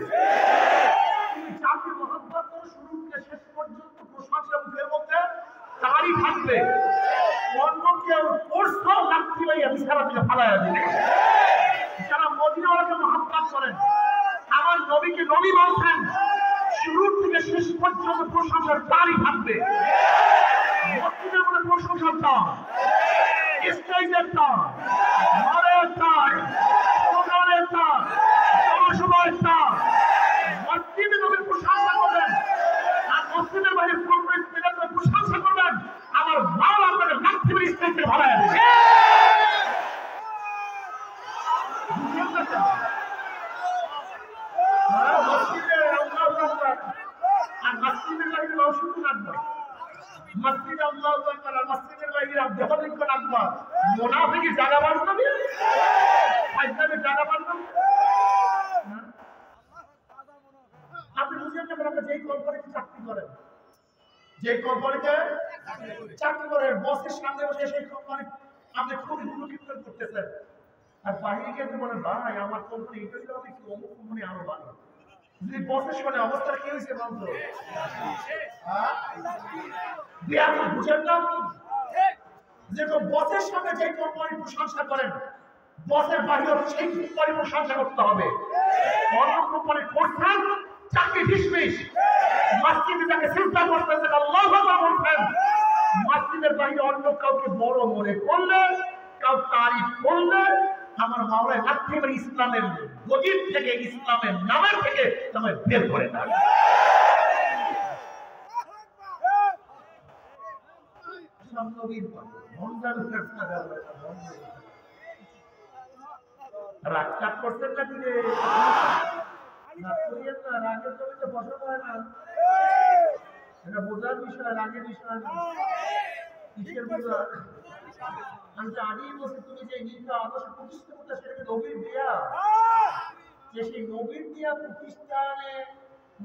তুমি যাকে মহব্বত করো, শুরু থেকে শেষ পর্যন্ত প্রশংসা মুখের মধ্যে তারই থাকবে, অন্য কেউ করছো লাঠি মারি বিছানা থেকে ফালায় আসবে। যারা মদিনাওয়ালাকে মহব্বত করেন, আমার নবীকে নবী বলছেন, শুরু থেকে শেষ পর্যন্ত প্রশংসা তারই থাকবে। মদিনার মধ্যে প্রশংসা দাও, স্টেজের দাও, ঘরের দাও, প্রোগ্রামের দাও, জনসভার দাও, মসজিদে নবীর প্রশংসা করবেন, আর মসজিদের বাইরে কর্পোরেট মিলাদের প্রশংসা করবেন, আমার মাল আপনাকে লাঠি মেরে স্টেজ থেকে ভাড়ায় দেবে। মসজিদ আল্লাহু আকবার আর মসজিদের বাইরে আব্দুল আকবার, মুনাফিকি জায়গা বানাবে, ফাইজলামে জায়গা বানাবে। আপনি বুঝেন না, আপনারা যেই কোম্পানিতে চাকরি করেন, যে কোম্পানিতে চাকরি করেন, বসের সামনে বসে সেই কোম্পানি আপনি খুবই গুরুত্ব করতেছেন, আর বাহিরে গিয়ে বলেন, ভাই আমার কোম্পানি এটা দিলে হবে কি, অমুক কোম্পানি আরো ভালো। যদি বসের সামনে অবস্থা কি হয়েছে বলতো, বুঝেন না? যে বসের সামনে যে কোম্পানি প্রশংসা করেন, বসের বাইরে সেই কোম্পানি প্রশংসা করতে হবে। অন্য কোম্পানি করছেন চাকরি ফিসফিস, মসজিদে তাকে চিন্তা করতেছেন, আল্লাহু আকবার বলছেন, মসজিদের বাইরে অন্য কাউকে বড় মনে করলে, কাউ তারিফ করলে, আমার মাওলায় লাঠি মেরে ইসলামের গদির থেকে, ইসলামের নামের থেকে তোমায় বের করে দেয়। রাগ করছেন নাকি রে? রাগের জমিতে ফসল হয় না, এটা বোঝার বিষয়, রাগের বিষয় না। কিসের বোঝা? আমি তো আগেই বলছি, তুমি যে নীতিটা আদর্শ প্রতিষ্ঠা করতে, সেটাকে নবীর দেয়া, যে সেই নবীর দেয়া প্রতিষ্ঠানে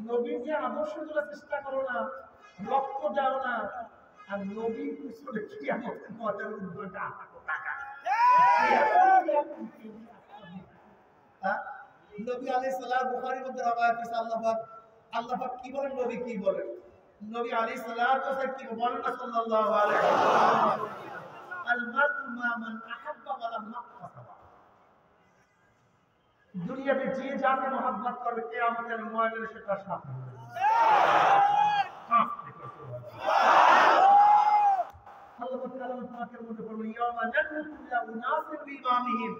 নবীর যে আদর্শ তোলার চেষ্টা করো না, রক্ত দাও না, আর নবীর পিছনে কিয়ামতের ময়দানে উদ্যোগটা টাকা। নবী আলাইহিস সালাম, বুখারীর মধ্যে রওয়ায়াত আছে, আল্লাহ পাক কি বলেন, নবী কি বলেন? নবী আলাইহিস সালাম তো কি বলেন না, সাল্লাল্লাহু আলাইহি ওয়াসাল্লাম, আল মার'উ মা মান আহাব্বা ওয়া লাম ইয়াহতাসিবা। দুনিয়াতে যে যাকে মহব্বত করবে, কিয়ামতের ময়দানে সে তার সাথী হবে। আল্লাহ তাআলা পাকের মধ্যে বলেন, ইয়াওমা নাদ'উ কুল্লা উনাসিন বিইমামিহিম,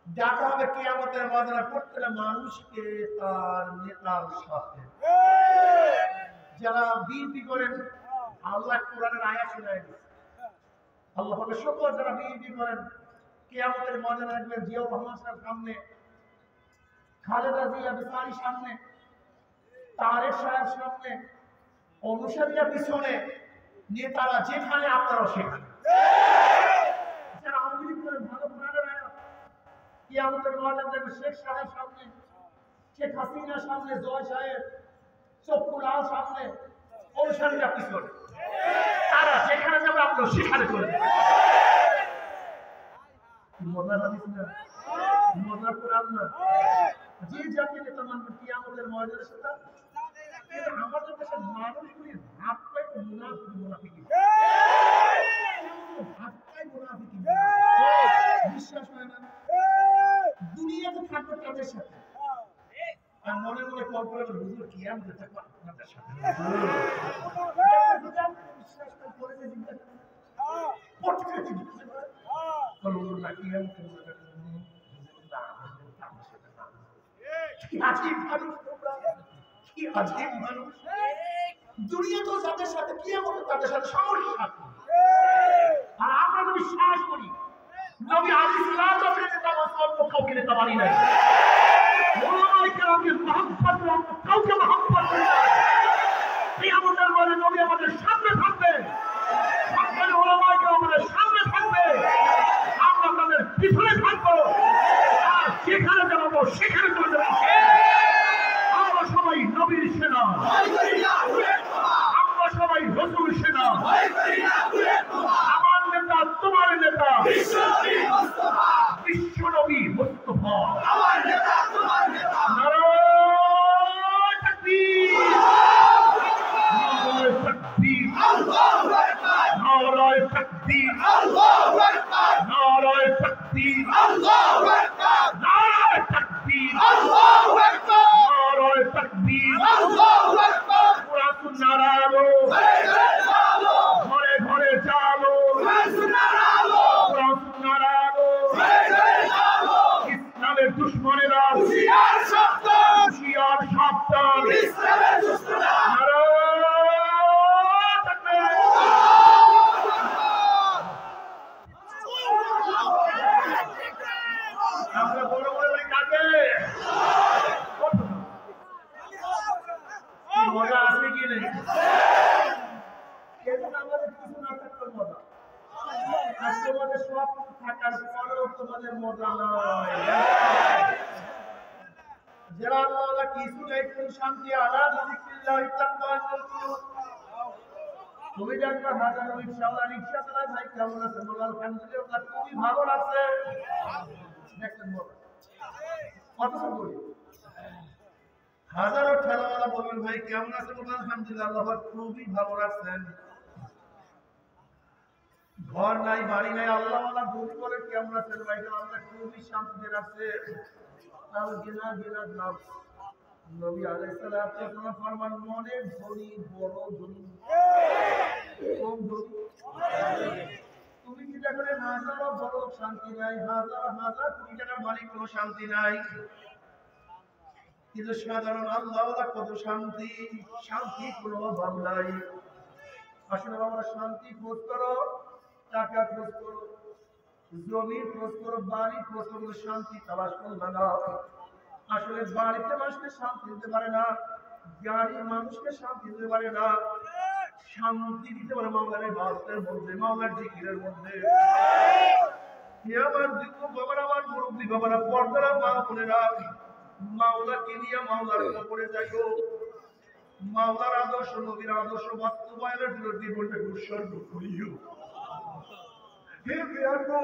ডাকা হবে কিয়ামতের ময়দানে প্রত্যেকটা মানুষকে তার নেতার সাথে। যারা বিএনপি করেন, আল্লাহ কোরআনের আয়াত শোনায় দিয়েছে, আল্লাহ পাকের শুকর, যারা বিএনপি করেন, কিয়ামতের ময়দানে দেখবেন জিয়াউর রহমান সাহেব সামনে, খালেদা জিয়া বেচারির সামনে, তারেক সাহেব সামনে, অনুসারীরা পিছনে, নেতারা যেখানে, আপনারাও সেখানে। যারা আওয়ামী লীগ করেন, ভালো কোরআনের আয়াত, কিয়ামতের ময়দানে দেখবেন শেখ সাহেব সামনে, শেখ হাসিনার সামনে, জয় সাহেব, চক্ষুলাল সামনে, অনুসারীরা পিছনে, তারা যেখানে যাবে আপনারা সেখানে চলে যাবেন। মজার হাদিস না, মজার কোরআন না। যে জাতীয় নেতা মানবেন কিয়ামতের ময়দানে সেটা কিন্তু আমাদের দেশের মানুষগুলি ভাব পায় তো মুনাফিকি ভাব পায় মুনাফিকি বিশ্বাস হয় না দুনিয়াতে থাকবে তাদের সাথে আর মনে মনে কল্পনা করে হুজুর কিয়ামতে থাকবো আপনাদের সাথে বিশ্বাস করে জিজ্ঞাসা পড়তে জিজ্ঞাসা করে হুজুর না কিয়ামতে দুনিয়া তো যাদের সাথে কিয়ামত তাদের সাথে সমস্যা আর আমরা তো বিশ্বাস করি নবী আলাইহিস সালাতু ওয়াস সালাম কাউকে নিতে পারি না ওলামায়ে কেরামের মহব্বত কাউকে মহব্বত করি না কিয়ামতের পরে নবী আমাদের সামনে থাকবে আমাদের ওলামায়ে কেরাম আমাদের সামনে থাকবে আমরা তাদের পিছনে থাকবো আর যেখানে যাবো সেখানে চলে যাবো আমরা সবাই নবীর সেনা আমরা সবাই রাসূল সেনা আমার নেতা তোমার নেতা বিশ্ব নবী মুস্তাফা আমার নেতা তোমার নেতা নারায়ে তাকবীর নারায়ে তাকবীর আল্লাহু আকবার নারায়ে তাকবীর আল্লাহু আকবার নারায়ে তাকবীর আল্লাহু আকবার নারায়ে তাকবীর আল্লাহু আকবার নারায়ে তাকবীর আল্লাহু আকবার পুরা সুন্নাহর আলো ঘরে ঘরে চালো পুরা সুন্নাহর আলো ইসলামের দুশমনেরা হুঁশিয়ার সাবধান ইসলামের দুশমনেরা নারায়ে তাকবীর আমরা বড় বড় বলি কাকে মজা আসবে কি নেই কিন্তু আমাদের কিছু না থাকলে মজা আর তোমাদের সব থাকার পরেও তোমাদের মজা নয় যারা আল্লাহ কিছু নেই কোন শান্তি আলা যিকরিল্লাহ তাআলা তুমি জানবা হাজার ইনশাআল্লাহ রিকশা চালায় ভাই কেমন আছে বল আলহামদুলিল্লাহ খুবই ভালো লাগছে দেখেন বল কত বলি হাজারো ঠেলাওয়ালা বলবেন ভাই কেমন আছে বল আলহামদুলিল্লাহ আল্লাহ খুবই ভালো রাখছেন ঘর নাই বাড়ি নাই আল্লাহওয়ালা দুধ করে কেমন আছেন ভাই আল্লাহ খুবই শান্তিতে রাখছে তাহলে গেলা গেলা নাম নবী আলাইহিস সালাতু ওয়াস সালাম ফরমান মনে ধনী বড় ধনী কম ধনী তুমি কি দেখলে হাজারো বড় শান্তি নাই হাজার হাজার কোটি টাকার মালিক কোনো শান্তি নাই কিন্তু সাধারণ আল্লাহওয়ালা কত শান্তি শান্তি কোনো অভাব নাই আসলে আমরা শান্তি খোঁজ করো টাকা খোঁজ করো জমি খোঁজ করো বাড়ি খোঁজ করো শান্তি তালাশ করবে না আসলে বাড়িতে মানুষকে শান্তি দিতে পারে না গাড়ি মানুষকে শান্তি দিতে পারে না শান্তি দিতে পারে মাওলার ইবাদতের মধ্যে মাওলার জিকিরের মধ্যে আমার যুবক বাবারা আমার মুরব্বী বাবারা পর্দারা মা বোনেরা মাওলাকে নিয়ে মাওলার উপরে যাইও মাওলার আদর্শ নবীর আদর্শ বাস্তবায়নের জন্য জীবনটাকে উৎসর্গ করিও হে বিয়ারো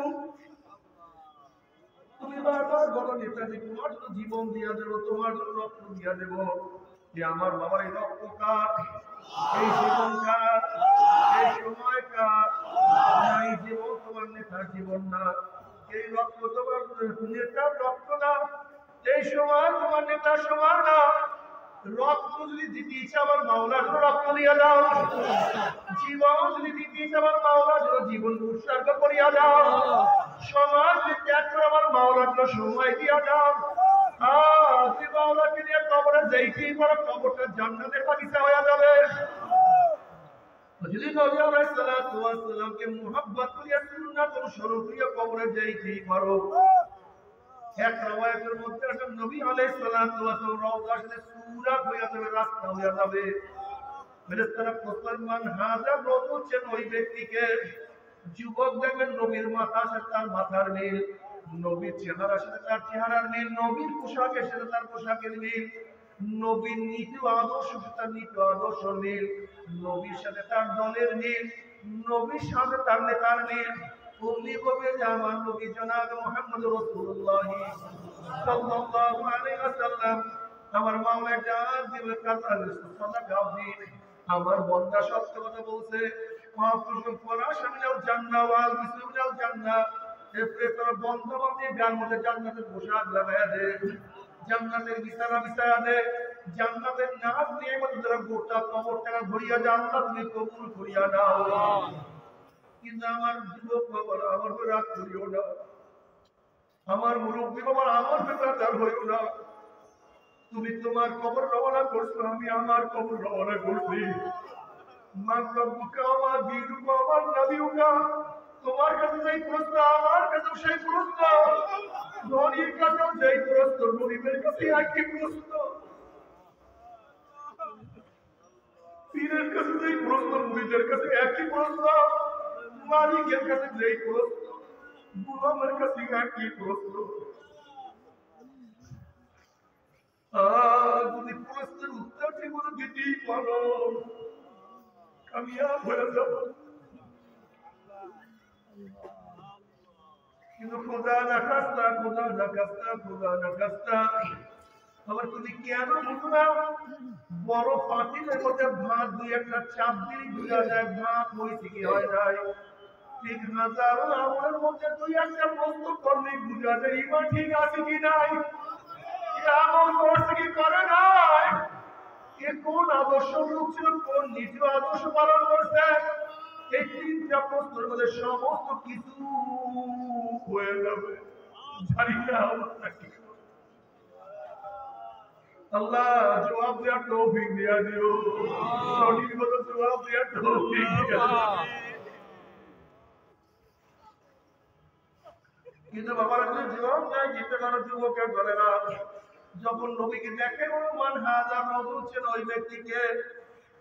তুমি বারবার বলো নেতাজি তোমার জন্য জীবন দিয়া দেবো তোমার জন্য রক্ত দিয়া দেবো যে আমার বাবার এই রক্ত কার এই জীবন কার এই সময় কার এই জীবন তোমার নেতার জীবন না এই রক্ত তোমার নেতার রক্ত না এই সময় তোমার নেতার সময় না রক্ত যদি দিতে ইচ্ছে আমার মাওলার জন্য রক্ত দিয়া দাও জীবন যদি দিতে ইচ্ছে আমার মাওলার জন্য জীবন উৎসর্গ করিয়া দাও সমাজ যদি ত্যাগ করে আমার মাওলার জন্য সময় দিয়া দাও তুই মাওলাকে নিয়ে কবরে যেইতেই পড়ো কবরটা জান্নাতের বাগিচা হয়ে যাবে যদি নবী আলাইহিস সালাতু ওয়াস সালামকে মুহাব্বত করিয়া সুন্নাত অনুসরণ করিয়া কবরে যেইতেই পড়ো এক রওয়ায়াতের মধ্যে আছে নবী আলাইহিস সালাতু ওয়াস সালাম রওজা থেকে সূরা হয়ে যাবে রাস্তা হয়ে যাবে ফেরেশতারা মুসলমান হাজার বলছেন ওই ব্যক্তিকে যুবক দেখবেন নবীর মাথা সাথে তার মাথার মিল নবীর চেহারার সাথে তার চেহারার মিল নবীর পোশাকের সাথে তার পোশাকের মিল নবীর নীতি আদর্শ তার নীতি আদর্শ মিল নবীর সাথে তার দলের মিল নবীর সাথে তার নেতার মিল অমনি কবে যে আমার নবী জনাব মুহাম্মদ রাসূলুল্লাহ সাল্লাল্লাহু আলাইহি ওয়াসাল্লাম আমার মাওলা জান দিবে কাতার সাদাকা দিন আমার বান্দা সত্য কথা বলছে মাফরুজুল ফরাশ মিনাল জান্নাহ ওয়াল বিসমিনাল জান্নাহ এরপরে তোর বান্দা বান্দী গান মধ্যে জান্নাতের পোশাক লাগায়া দে জান্নাতের বিছানা বিছায়া দে জান্নাতের নাজ নিয়ামত দ্বারা গোটা কবরটা ভরিয়া জান্নাত তুমি কবুল করিয়া নাও কিন্তু আমার যুবক বাবারা আমার উপর রাগ করিও না আমার মুরব্বী বাবা আমার বেকার হইও না তুমি তোমার কবর রওনা করছো আমি আমার কবর রওনা করছি মান রব্বুকা ওয়া দীনুকা ওয়া নবিয়ুকা তোমার কাছে যেই প্রশ্ন আমার কাছে সেই প্রশ্ন নবীর কাছে যেই প্রশ্ন নবীর কাছে একই প্রশ্ন পীরের কাছে যেই প্রশ্ন মুরিদের কাছে একই প্রশ্ন মালিকের কাছে যেই প্রশ্ন গোলামের কাছে একই প্রশ্ন যদি প্রশ্নের উত্তর ঠিক মতো দিতেই পারো কামিয়াব হয়ে যাবো কিন্তু খোদা না খাস্তা খোদা না খাস্তা খোদা না খাস্তা আবার তুমি কেন বুঝো না বড় পাতিলের মধ্যে ভাত দুই একটা চাপ দিলেই বোঝা যায় ভাত হয়েছে কি হয় নাই ৩,০০০ আমলের মধ্যে দুই একটা প্রশ্ন করলেই বোঝা যায় ইমান ঠিক আছে কি নাই আমল করছে কি করে নাই এ কোন আদর্শ লোক ছিল কোন নীতি আদর্শ পালন করছে এই তিনটা প্রশ্নের মধ্যে সমস্ত কিছু হয়ে যাবে জানি না অবস্থা কি আল্লাহ জবাব দেওয়ার তৌফিক দিয়া দিও সঠিক মতো জবাব দেওয়ার তৌফিক দিয়া কিন্তু বাবারা যদি জবাব দেয় যেতে পারো যুবকের বলে না যখন নবীকে দেখে মান হাজার বলছেন ওই ব্যক্তিকে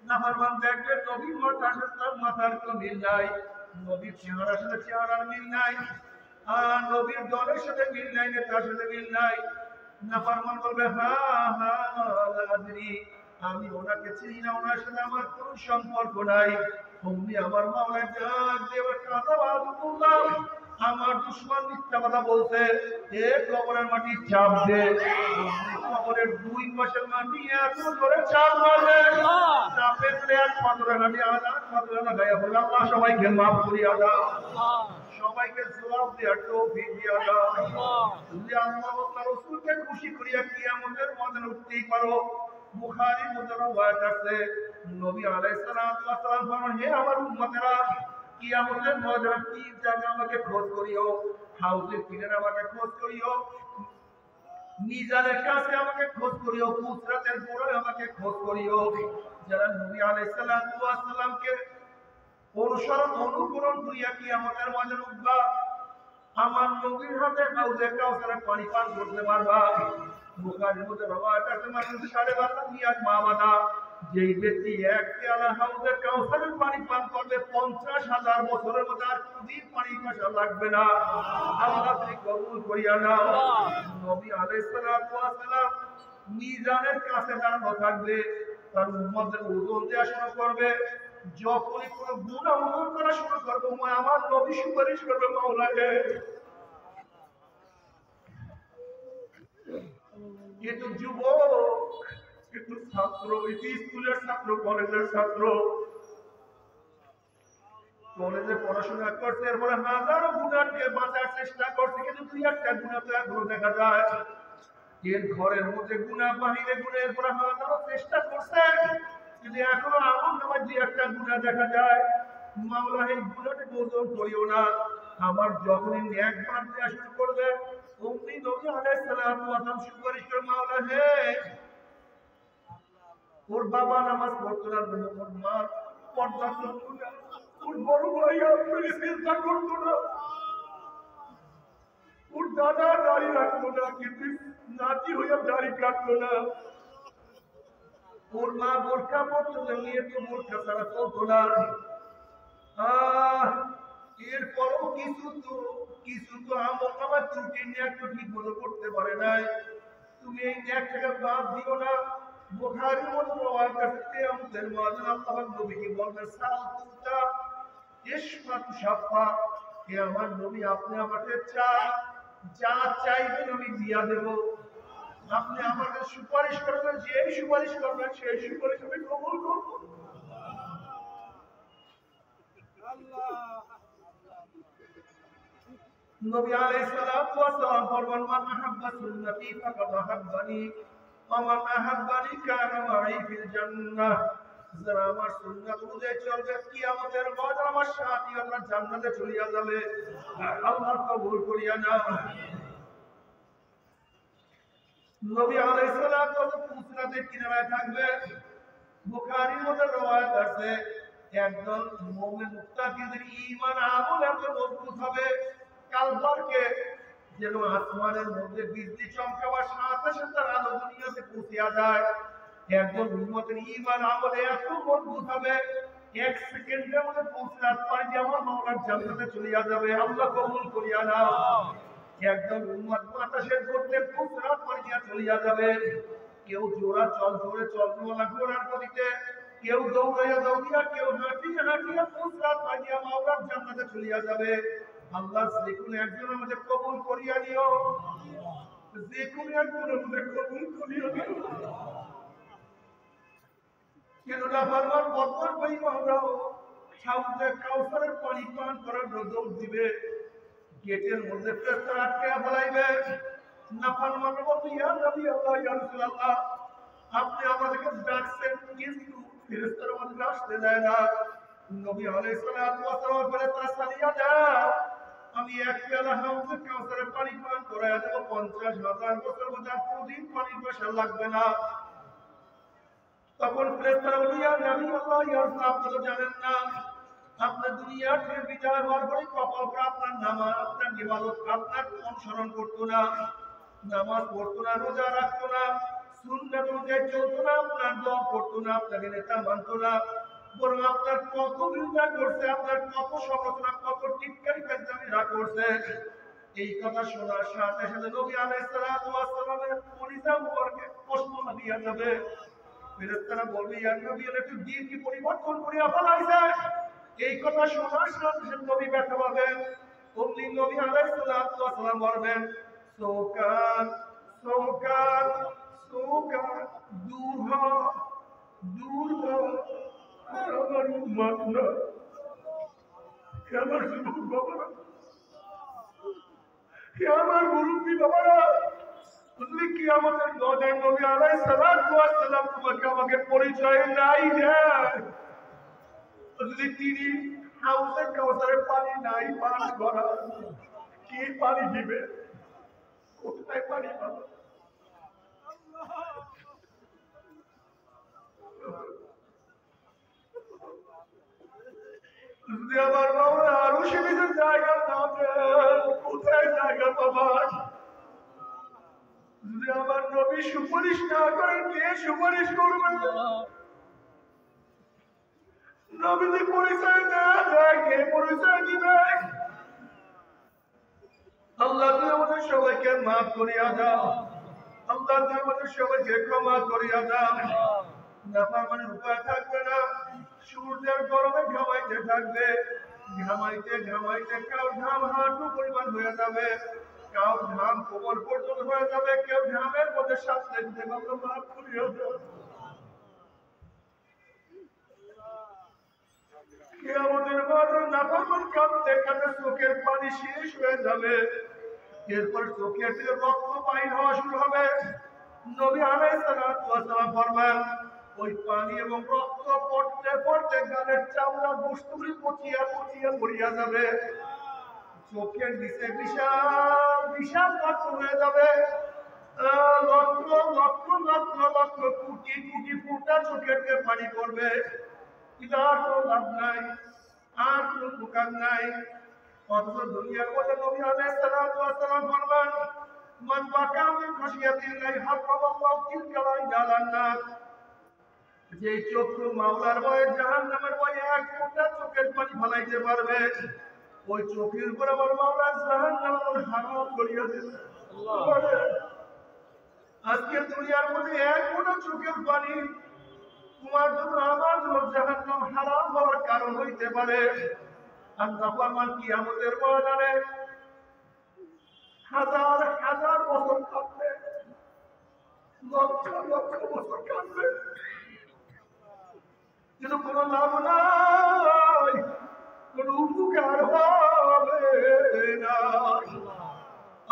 নাফরমান দেখবে নবীর মাথার সাথে তার মাথার কোনো মিল নাই নবীর চেহারার সাথে চেহারার মিল নাই আর নবীর দলের সাথে মিল নাই নেতার সাথে মিল নাই নাফরমান বলবে আমি ওনাকে চিনি না ওনার সাথে আমার কোনো সম্পর্ক নাই অমনি আমার মাওলা জান দেওয়ার কাঁদা বাদুল্লাহ আমার দুশমন মিথ্যা কথা বলছে এ কবরের মাটি চাপ দে কবরের দুই পাশের মাটি এত জোরে চাপ মারবে চাপে দিলে এক পাথরে নামি আনা পাথরে না গায়ে বলে আল্লাহ সবাইকে মাফ করিয়া দাও সবাইকে জবাব দেওয়ার তৌফিক দিয়া দাও যদি আল্লাহ ওয়া রাসূলকে খুশি করিয়া কিয়ামতের ময়দানে উঠতেই পারো বুখারীর মধ্যে রওয়ায়াত আছে নবী আলাইহিস সালাতু ওয়াস সালাম বলেন হে আমার উম্মতেরা কিয়ামতের ময়দানে তিন জায়গা আমাকে খোঁজ করিও হাউজের কিনারে আমাকে খোঁজ করিও মিজানের কাছে আমাকে খোঁজ করিও পুসরাতের গোড়ায় আমাকে খোঁজ করিও যারা নবী আলাইহিস সালাতু ওয়াস সালামকে অনুকরণ করিয়া কিয়ামতের ময়দানে উঠবা আমার নবীর হাতে হাউজে কাউসারের পানি পান করতে পারবা বুখারীর মধ্যে রওয়ায়াত আছে মাত্র 12.5 নিয়াত মাওয়াদা যেই ব্যক্তি এক পেয়ালা হাউজে কাউসারের পানি পান করবে 50,000 বছরের মধ্যে আর কোনদিন পানি পিপাসা লাগবে না আল্লাহ তুমি কবুল করিয়া নাও নবী আলাইহিস সালাতু ওয়াস সালাম মিজানের কাছে দাঁড়ানো থাকবে তার উম্মতদের ওজন দেয়া শুরু করবে যখনই কোনো গুনাহ ওজন করা শুরু করবে আমার নবী সুপারিশ করবে মাওলাকে কিন্তু যুবক কিন্তু ছাত্র স্কুলের ছাত্র কলেজের ছাত্র কলেজে পড়াশোনা করছে এরপরে হাজারো গুণাকে বাঁচার চেষ্টা করছে কিন্তু দুই একটা গুণা তো এখনো দেখা যায় এর ঘরের মধ্যে গুণা বাহিরে গুণা এরপরে হাজারো চেষ্টা করছে কিন্তু এখনো আমল নামায় দুই একটা গুণা দেখা যায় মাওলা এই গুণাটাকে ওজন করিও না আমার যখনই ন্যাক বাদ দেওয়া শুরু করবে অমনি নবী আলাইহিস সালাতু ওয়াস সালাম সুপারিশ করে মাওলা হে ওর বাবা নামাজ পড়তো না ওর মা পর্দা করতো না ওর বড় ভাই আপনার চিন্তা করতো না ওর দাদা দাড়ি রাখতো না কিন্তু নাতি হইয়া দাড়ি কাটতো না ওর মা বোরখা পড়তো না মেয়ে তো বোরখা ছাড়া চলতো না এরপরও কিছু তো আমল আমার ত্রুটি নিয়ে একটু ঠিক মতো করতে পারে নাই তুমি এই ন্যাকটাকে বাদ দিও না বুখারীর মধ্যে রওয়ায়াত আছে কিয়ামতের ময়দানে আল্লাহর নবীকে বলবেন সালতুতা ইশফাতু শাফা হে আমার নবী আপনি আমাকে চান যা চাইবেন আমি দিয়া দেব। আপনি আমাকে সুপারিশ করবেন, যে সুপারিশ করবেন সেই সুপারিশ আমি কবুল করব। নবী আলাইহিস সালাতু ওয়াস সালাম ফরমান, মান আহাব্বা সুন্নতি ফাকাদ আহাব্বানি ওয়া মান আহাব্বানি কানা মাই ফিল জান্নাহ। যারা আমার সুন্নাত অনুযায়ী চলবে কিয়ামতের ময়দানে আমার সাথী আল্লাহ জান্নাতে চলিয়া যাবে। আল্লাহ কবুল করিয়া নাও। নবী আলাইহিস সালাতু ওয়াস সালাম ফুসরাতের কিনারায় থাকবে। বুখারীর মধ্যে রওয়ায়াত আছে, একজন মুমিন মুত্তাকিদের ঈমান আমল এত মজবুত হবে, কালবারকে যেন আসমানের মধ্যে বিজলি চমকাবার সাথে সাথে তার আলো দুনিয়াতে পৌঁছিয়া যায়। একজন উম্মতের ঈমান আমল এত মজবুত হবে, এক সেকেন্ডের মধ্যে পৌঁছার পরে যে আমার মাওলার জান্নাতে চলিয়া যাবে। আল্লাহ কবুল করিয়া নাও। একজন উম্মত বাতাসের গতিতে পৌঁছার পরে চলিয়া যাবে। কেউ জোরে চলওয়ালা ঘোড়ার গতিতে, কেউ দৌড়াইয়া দৌড়িয়া, কেউ হাঁটিয়া হাঁটিয়া পৌঁছার পরে মাওলার জান্নাতে চলিয়া যাবে। আল্লাহ যে কোনো একজন আমাদের কবুল করিয়া দিও, যে কোনো একজন আমাদের কবুল করিয়া দিও। কেননা বারবার বদমার ভাই মাওলাও সাউদে কাউসারের পানি পান করার দৌড় দিবে, গেটের মধ্যে ফেরেশতারা আটকে ফেলাইবে। নাফরমান বলবে, ইয়া নবী আল্লাহ, ইয়া রাসূলুল্লাহ, আপনি আমাদেরকে ডাকছেন কিন্তু ফেরেশতারা আমাদেরকে আসতে দেয় না। নবী আলাইহিস সালাতু ওয়াস সালাম ফেরেশতারা সালিয়া দাও, আমি এক পেয়ালা হাউজে কাউসারের পানি পান করায়া দেব, 50,000 বছর পর্যন্ত প্রতিদিন পানির পয়সা লাগবে না। তখন ফেরেশতারা বলবে, ইয়া নবী আল্লাহ, ইয়া রাসূল, আপনি তো জানেন না, আপনি দুনিয়া থেকে বিদায় হওয়ার পরে কপাল করে আপনার নামাজ, আপনার ইবাদত, আপনার অনুসরণ করতো না, নামাজ পড়তো না, রোজা রাখতো না, সুন্নাত অনুযায়ী চলতো না, আপনার দোয়া করতো না, আপনাকে নেতা মানতো না, বরং আপনার কত বিরোধিতা করছে, আপনার কত সমালোচনা, কত টিটকারি কাজটা করছে। এই কথা শোনার সাথে সাথে নবী আলাইহিস সালাতু ওয়াস সালামের কলিজা মুবারকে কষ্ট লাগিয়া যাবে। ফেরেশতারা বলবে, ইয়া নবী, একটু দিন কি পরিবর্তন করিয়া ফেলাইছে। এই কথা শোনার সাথে সাথে নবী ব্যথা পাবেন। অমনি নবী আলাইহিস সালাতু ওয়াস সালাম বলবেন, সোকান সোকান সোকান, দূর হ, দূর হ, আমার উম্মত না, আমার যুবক বাবারা, আমার মুরব্বী বাবারা, তুমি কি আমাদের নদের নবী আলাইহিস সালাতু ওয়াস সালাম তোমাকে আমাকে পরিচয় নাই দেয়? যদি তিনি হাউসে কাউসারের পানি নাই পান করা, কি পানি দিবে? কোথায় পানি পাবে? যদি আমার মাওলা আরো সীমিত জায়গা না দেন, কোথায় জায়গা পাবার? যদি আমার নবী সুপারিশ না করেন, কে সুপারিশ করবে? নবীজি পরিচয় না দেয়, কে পরিচয় দিবে? আল্লাহ তুমি আমাদের সবাইকে মাফ করিয়া দাও। আল্লাহ তুমি আমাদের সবাইকে ক্ষমা করিয়া দাও। নাফরমানের উপায় থাকবে না। সূর্যের গরমে ঘামাইতে থাকবে, ঘামাইতে ঘামাইতে কাউ ঘাম হাঁটু পরিমাণ হয়ে যাবে, কাউ ঘাম কোমর পর্যন্ত হয়ে যাবে, কেউ ঘামের মধ্যে শ্বাস নিতে পারবে। মাফ করিয়া দাও। কিয়ামতের মাঠে নাফরমান কাঁদতে কাঁদতে চোখের পানি শেষ হয়ে যাবে, এরপর চোখে থেকে রক্ত বাইর হওয়া শুরু হবে। নবী আলাইহিস সালাতু ওয়াস সালাম ফরমান, ওই পানি এবং রক্ত পড়তে পড়তে গালের চামড়া গোশতগুলি পচিয়া পচিয়া মরিয়া যাবে, চোখের নিচে বিশাল বিশাল রক্ত হয়ে যাবে। লক্ষ লক্ষ লক্ষ লক্ষ কোটি কোটি ফুটা চোখের থেকে পানি পড়বে। কিন্তু আর কোনো লাভ নাই, আর কোনো দোকান নাই। অথচ দুনিয়ার মধ্যে নবী আলাইহিস সালাতু ওয়াস সালাম ফরমান, মান বাকা মিন খাশিয়াতিল্লাহি হারামাল্লাহু তিলকা আলাল নার। যে চক্ষু মাওলার ভয়ে জাহান্নামের ভয়ে এক ফোঁটা চোখের পানি ফলাইতে পারবে, ওই চোখের উপর আমার মাওলা জাহান্নাম হারাম করিয়া দিয়েছে। আজকে দুনিয়ার মধ্যে এক ফোঁটা চোখের পানি তোমার জন্য আমার জন্য জাহান্নাম হারাম হওয়ার কারণ হইতে পারে। আর নাফরমান কিয়ামতের ময়দানে হাজার হাজার বছর কাঁদবে, লক্ষ লক্ষ বছর কাঁদবে, কিন্তু কোনো লাভ নাই, কোনো উপকার হবে না।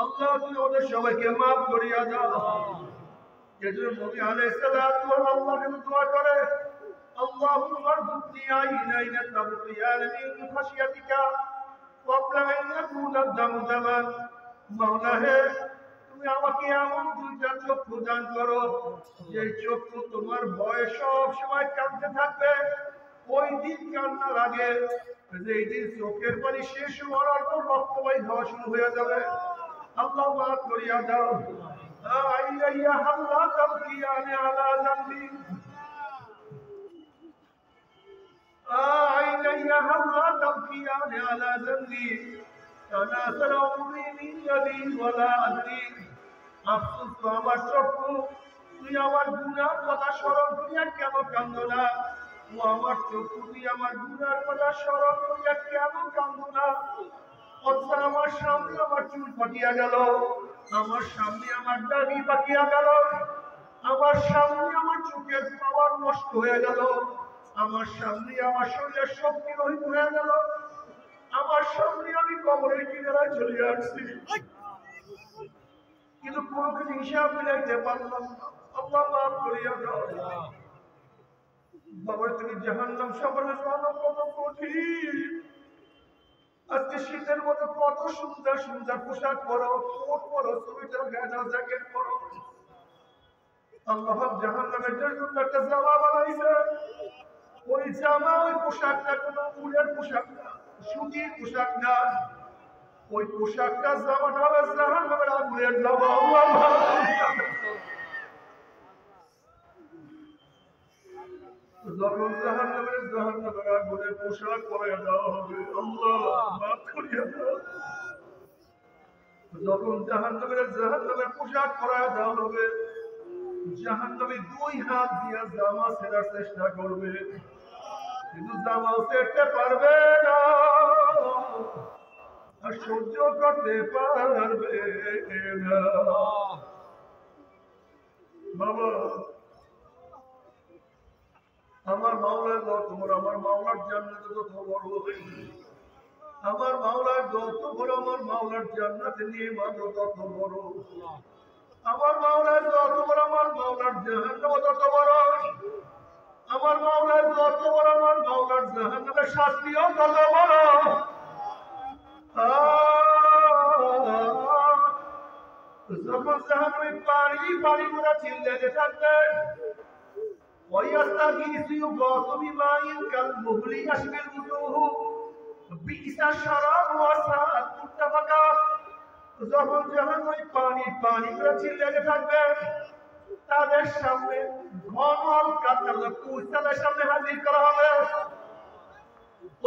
আল্লাহ তুমি ওদের সবাইকে মাফ করিয়া দাও। এজন্য নবী আলাইহিস সালাতু ওয়াস সালাম আল্লাহকে দোয়া করে, আল্লাহুম্মা রযুকনি আইনাইনা তাবকিয়ান মিন খাশিয়াতিকা ওয়াবলা আন ইয়াকুনা দামদামান। মাওলা হে, তুমি আমাকে এমন দুইটা চক্ষু দান করো যে চক্ষু তোমার ভয়ে সব সময় কাঁদতে থাকবে। ওই দিন কান্না লাগে যেই দিন চোখের পানি শেষ হওয়ার পর রক্তবাহী হওয়া শুরু হয়ে যাবে। আল্লাহ মাফ করিয়া দাও। আইয়া হাল্লা তাবকিয়ানি আলা জানবি, আইয়া হাল্লা তাবকিয়ানি আলা জানবি, তানাসাল উমরি মিন ইয়াদি ওয়ালা আদরি। আফসোস তো আমার চক্ষু, তুই আমার গুনার কথা স্মরণ করিয়া কেন কান্দো না? ও আমার চক্ষু, তুই আমার গুনার কথা স্মরণ করিয়া কেন কান্দো না? অথচ আমার সামনে আমার চুল ফাটিয়া গেল, আমার সামনে আমার দাড়ি পাকিয়া গেল, আমার সামনে আমার চোখের পাওয়ার নষ্ট হয়ে গেল, আমার সামনে আমার শরীরের শক্তি রহিত হয়ে গেল, আমার সামনে আমি কবরের কিনারায় চলে আসছি, কিন্তু কোনো কিছু হিসাব মিলাইতে পারলাম না। আল্লাহ মাফ করিয়া দাও। বাবা, তুমি জাহান্নাম সম্পর্কে জানো কত কঠিন। আজকে শীতের মধ্যে কত সুন্দর সুন্দর পোশাক পরো, কোট পরো, সোয়েটার গায়ে জ্যাকেট পরো। আল্লাহ জাহান্নামের জন্য একটা জামা বানাইছে। ওই জামা, ওই পোশাকটা কোনো উলের পোশাক না, সুতির পোশাক না। ওই পোশাকটা জামাটা হবে জাহান্নামের আগুনের জামা। যখন জাহান্নামের আগুনের পোশাক পরাইয়া দেওয়া হবে, আল্লাহ মাফ করিয়া দাও। যখন জাহান্নামের পোশাক পরাইয়া দেওয়া হবে, জাহান্নামী দুই হাত দিয়া জামা ছেড়ার চেষ্টা করবে, কিন্তু জামাও ছেড়তে পারবে না, আর সহ্য করতে পারবে না। বাবা, আমার মাওলার যত বড়, আমার মাওলার জান্নাত যত বড়, আমার মাওলার যত বড়, আমার মাওলার জান্নাতে নিয়ামত তত বড়, আমার মাওলার যত বড়, আমার মাওলার জাহান্নাম তত বড়, আমার মাওলার যত বড়, আমার মাওলার জাহান্নামের শাস্তিও তত বড়। যখন জাহান্নামে পানি পানি করে চিল্লাতে থাকবে, ويستغيث يغاث بماء كالمهل يشوي الوجوه بئس الشراب وساءت مرتفقا। যখন জাহান্নামে পানি পানি করে চিল্লাতে থাকবে, তাদের সামনে ঘন কাতর পুষ তাদের সামনে হাজির করা হবে।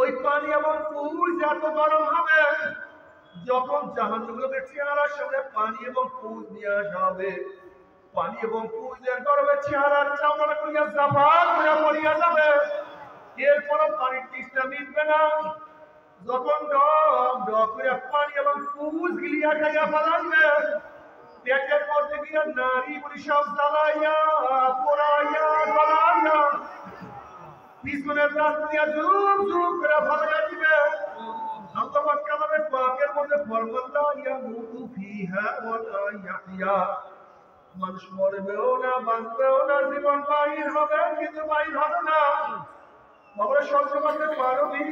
ওই পানি এবং পুষ এত গরম হবে, যখন জাহান্নামের চেহারার সামনে পানি এবং পুষ নিয়ে আসা হবে, পানি এবং পুজের গরমে চেহারার চামড়া করিয়া জাপান হয়ে পড়িয়া যাবে। এরপরও পানির তৃষ্ণা মিটবে না। যখন ডক ডক করে পানি এবং পুজ গিলিয়া খাইয়া ফেলাইবে, পেটের মধ্যে গিয়া নারী বুড়ি সব জ্বালাইয়া পোড়াইয়া গলাইয়া পিছনের রাস্তা দিয়া জুম জুম করে ফেলাইয়া দিবে। আল্লাহ কালামে পাকের মধ্যে ফরমাল্লাহ ইয়ামুতু ফিহা ওয়া লা ইয়াহইয়া, মানুষ মরবেও না, বাঁচবেও না, জীবন বাহির হবে কিন্তু বাহির হবে না। আমরা সহ্য করতে পারবি,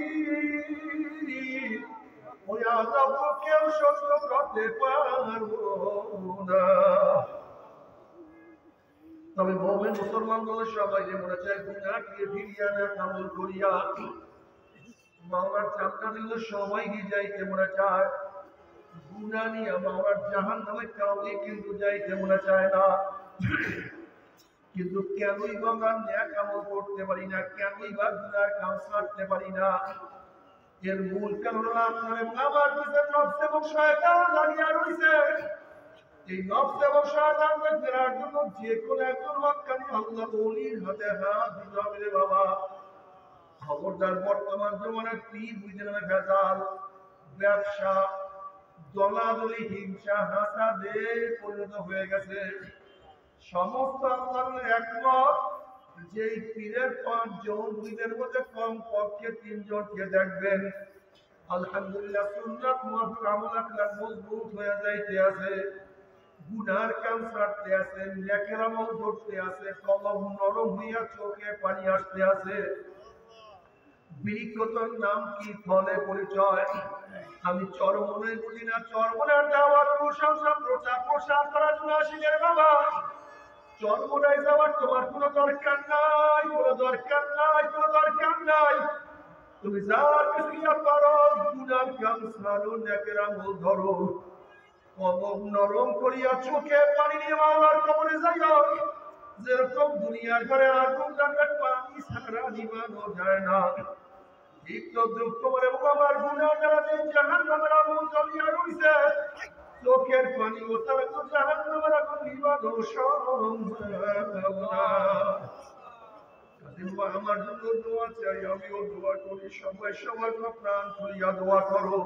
ওই আযাব কেউ সহ্য করতে পারবো না। তবে মুমিন মুসলমান বলে সবাই যে মনে চায় গুনাহ দিয়ে ফিরিয়া না আমল করিয়া মাওলার জান্নাতে সবাই যাইতে মনে চায়। গুনাহ নিয়ে মাওলার জাহান্নামে কাউকে কিন্তু যাইতে মনে চায় না। কিন্তু কেনই বা আমরা নেক আমল করতে পারি না, কেনই বা গুনার কাজ ছাড়তে পারি না? এর মূল কারণ হলো আমার পিছনে নফস এবং শয়তান লাগিয়া রয়েছে। এই নফস এবং শয়তানকে ফেরার জন্য যে কোনো একজন হক্কানি আল্লাহ ওলির হাতে হাত দিতে হবে রে বাবা। খবরদার, বর্তমান জমানায় পীর বুঝে নামে ভেজাল, ব্যবসা, দলাদলি হিংসা হাসাদে পরিণত হয়ে গেছে। সমস্ত আল্লাহর একমত যে পীরের 5 জন পীরের মধ্যে কম পক্ষে 3 জনকে দেখবেন আলহামদুলিল্লাহ সুন্নাত মুআফিক আমল আখলাক মজবুত হয়ে যাইতে আছে, গুনার কাম ছাড়তে আছে, নেকের আমল ধরতে আছে, কলম নরম হইয়া চোখে পানি আসতে আছে। বৃক্ষতর নাম কি, ফলে পরিচয়। আমি চরমনে বুঝি না, চরমনের দাওয়াত প্রশংসা প্রচার প্রসার করার জন্য আসি রে বাবা। চরমনায় যাওয়ার তোমার কোনো দরকার নাই, কোনো দরকার নাই, কোনো দরকার নাই। তুমি যার কিছু করো, গুনার কাম ছাড়ো, নেকের আমল ধরো, কলম নরম করিয়া চোখে পানি নিয়ে মাওলার কবরে যাইও। যেরকম দুনিয়ার ঘরে আগুন লাগার পানি ছাড়া নিবানো যায় না, ঠিক তদ্রুপ তোমার এবং আমার গুনাহ দ্বারা যে জাহান্নামের আগুন জ্বলিয়া রইছে, চোখের পানি ও তারা তো জাহান্নামের আগুন নিবানো সম্ভব না। আমার জন্য দোয়া চাই, আমিও দোয়া করি, সবাই সবার প্রাণ খুলিয়া দোয়া করো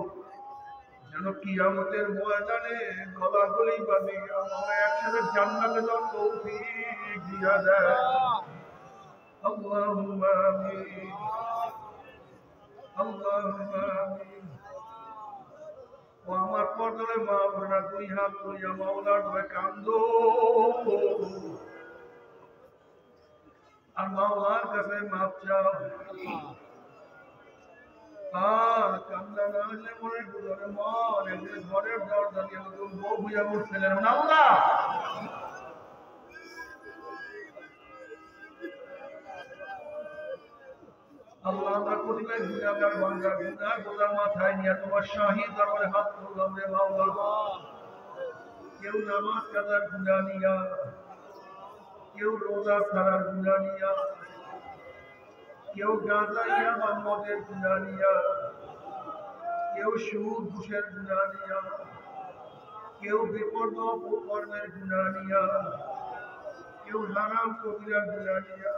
যেন কিয়ামতের ময়দানে গলাগলি বাঁধে আমরা একসাথে জান্নাতে যাওয়ার তৌফিক দিয়া দেয়। আল্লাহুম্মা আমিন, আল্লাহুম্মা আমিন। ও আমার পর্দারে মা বোনেরা, 2 হাত তুলিয়া মাওলার দরবারে কান্দো আর মাওলার কাছে মাপ চাও। কান্না না আসলে মনে গুজরে মন একদিন ঘরের দরজা দিয়ে নতুন বউ বুঝা উঠছিলেন আল্লাহ। আল্লাহ আমরা প্রতিবার গুনাহগার বান্দা, গুনাহ বোঝা মাথায় নিয়ে তোমার শাহী দরবারে হাত তুললাম রে মাওলা। কেউ নামাজ কাজার গুনাহ নিয়া, কেউ রোজা ছাড়ার গুনাহ নিয়া, কেউ গাঁজা ইয়া বা মদের গুনাহ নিয়া, কেউ সুদ ঘুষের গুনাহ নিয়া, কেউ বিপর্দ কর্মের গুনাহ নিয়া, কেউ হারাম কবিরা গুনাহ নিয়া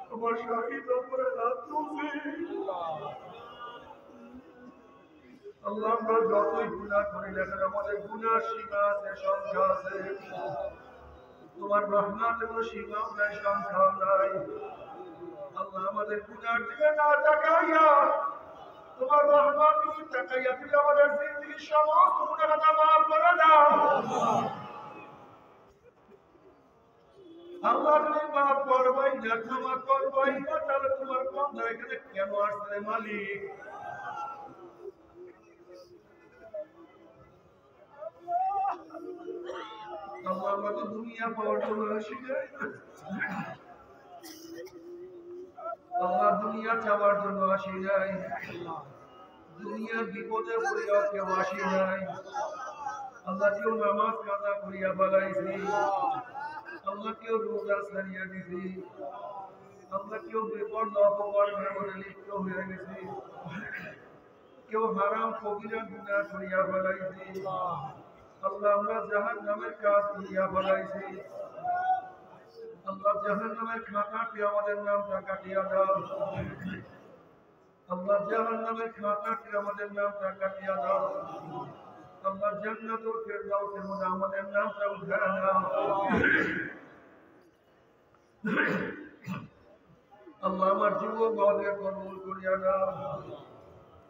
তোমার শাহীদ উপরে হাত তুলছি। আল্লাহ আমরা যতই গুনাহ করি না কেন, আমাদের গুনাহ সীমা আছে, সংখ্যা আছে। তোমার রহমতের কোনো সীমাও নাই, সংখ্যাও নাই। আল্লাহ আমাদের গুনার দিকে না তাকাইয়া, তোমার রহমত দিকে তাকাইয়া তুমি আমাদের জিন্দেগীর সমস্ত গুনাহটা মাফ করে দাও। আল্লাহ তুমি মাফ করবাই না, ক্ষমা করবাই না, তাহলে তোমার বান্দা এখানে কেন আসছে মালিক? আল্লাহ আমরা তো দুনিয়া পাওয়ার জন্য আসি নাই, আল্লাহ দুনিয়া চাওয়ার জন্য আসি নাই, দুনিয়ার বিপদে পড়িয়া কেউ আসি নাই। আল্লাহ কেউ নামাজ কাজা করিয়া বালাইছি, আল্লাহ কেউ রোজা ছাড়িয়া দিছি, আল্লাহ কেউ বিপদ অপকর্মের মধ্যে লিপ্ত হয়ে গেছি, কেউ হারাম কবিরা গুনাহ করিয়া বালাইছি। আল্লাহ আমরা জাহান্নামের কাজ করিয়া বালাইছি। আল্লাহ জাহান্নামের খাতাটি আমাদের নামটা কাটিয়া দাও। আল্লাহ জাহান্নামের খাতাটি আমাদের নামটা কাটিয়া দাও। আল্লাহ জান্নাতুল ফিরদাউসের মধ্যে আমাদের নামটা উঠায়া দাও। আল্লাহ আমার যুবক বাবাকে কবুল করিয়া দাও।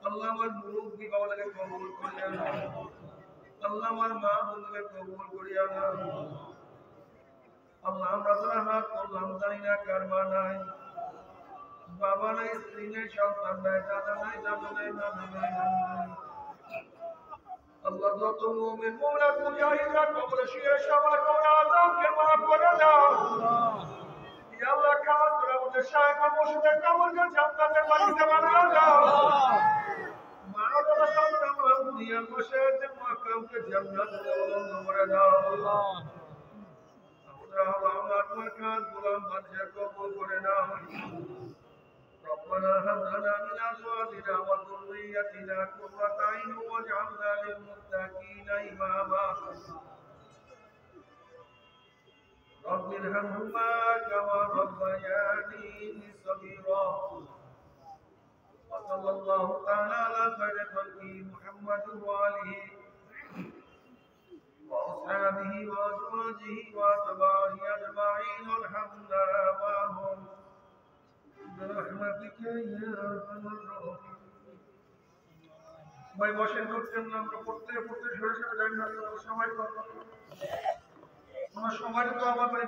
আল্লাহ আমার মুরব্বী বাবাকে কবুল করিয়া দাও। আল্লাহ আমার মা বোনকে কবুল করিয়া দাও। আল্লাহ আমরা যারা হাত করলাম জানি না কার মা নাই, বাবা নাই, স্ত্রী নাই, সন্তান নাই, দাদা নাই, দাদা নাই, নানা নাই, নানা নাই। আল্লাহ যত মুমিন মুমিনাত মুজাহিদরা কবরে শুয়ে সবার কবরে আযাবকে মাফ করে দাও। ইয়া আল্লাহ খাস করে আমাদের শায়েখ মুর্শিদের কবরকে জান্নাতের বাড়িতে বানাও দাও। মা বাবা সন্তান দুনিয়ার মুশাহিদের মাকামকে জান্নাতে বলন্দ করে দাও। আমরা তোমার কাজ গোলাম বাদশা কবুল করে নাও। ربنا هب لنا من ازواجنا وذريتنا قرة اعين واجعلنا للمتقين اماما رب ارحمهما كما ربياني صغيرا وصلى الله تعالى على خير خلقه محمد وآله বিকে ইয়া আরহামার রাহিমিন। ভাই বসেন, করতেন না, আমরা পড়তে পড়তে সরে সরে যাই না, সবাই কথা, আমরা সবাই তো আমার ভাই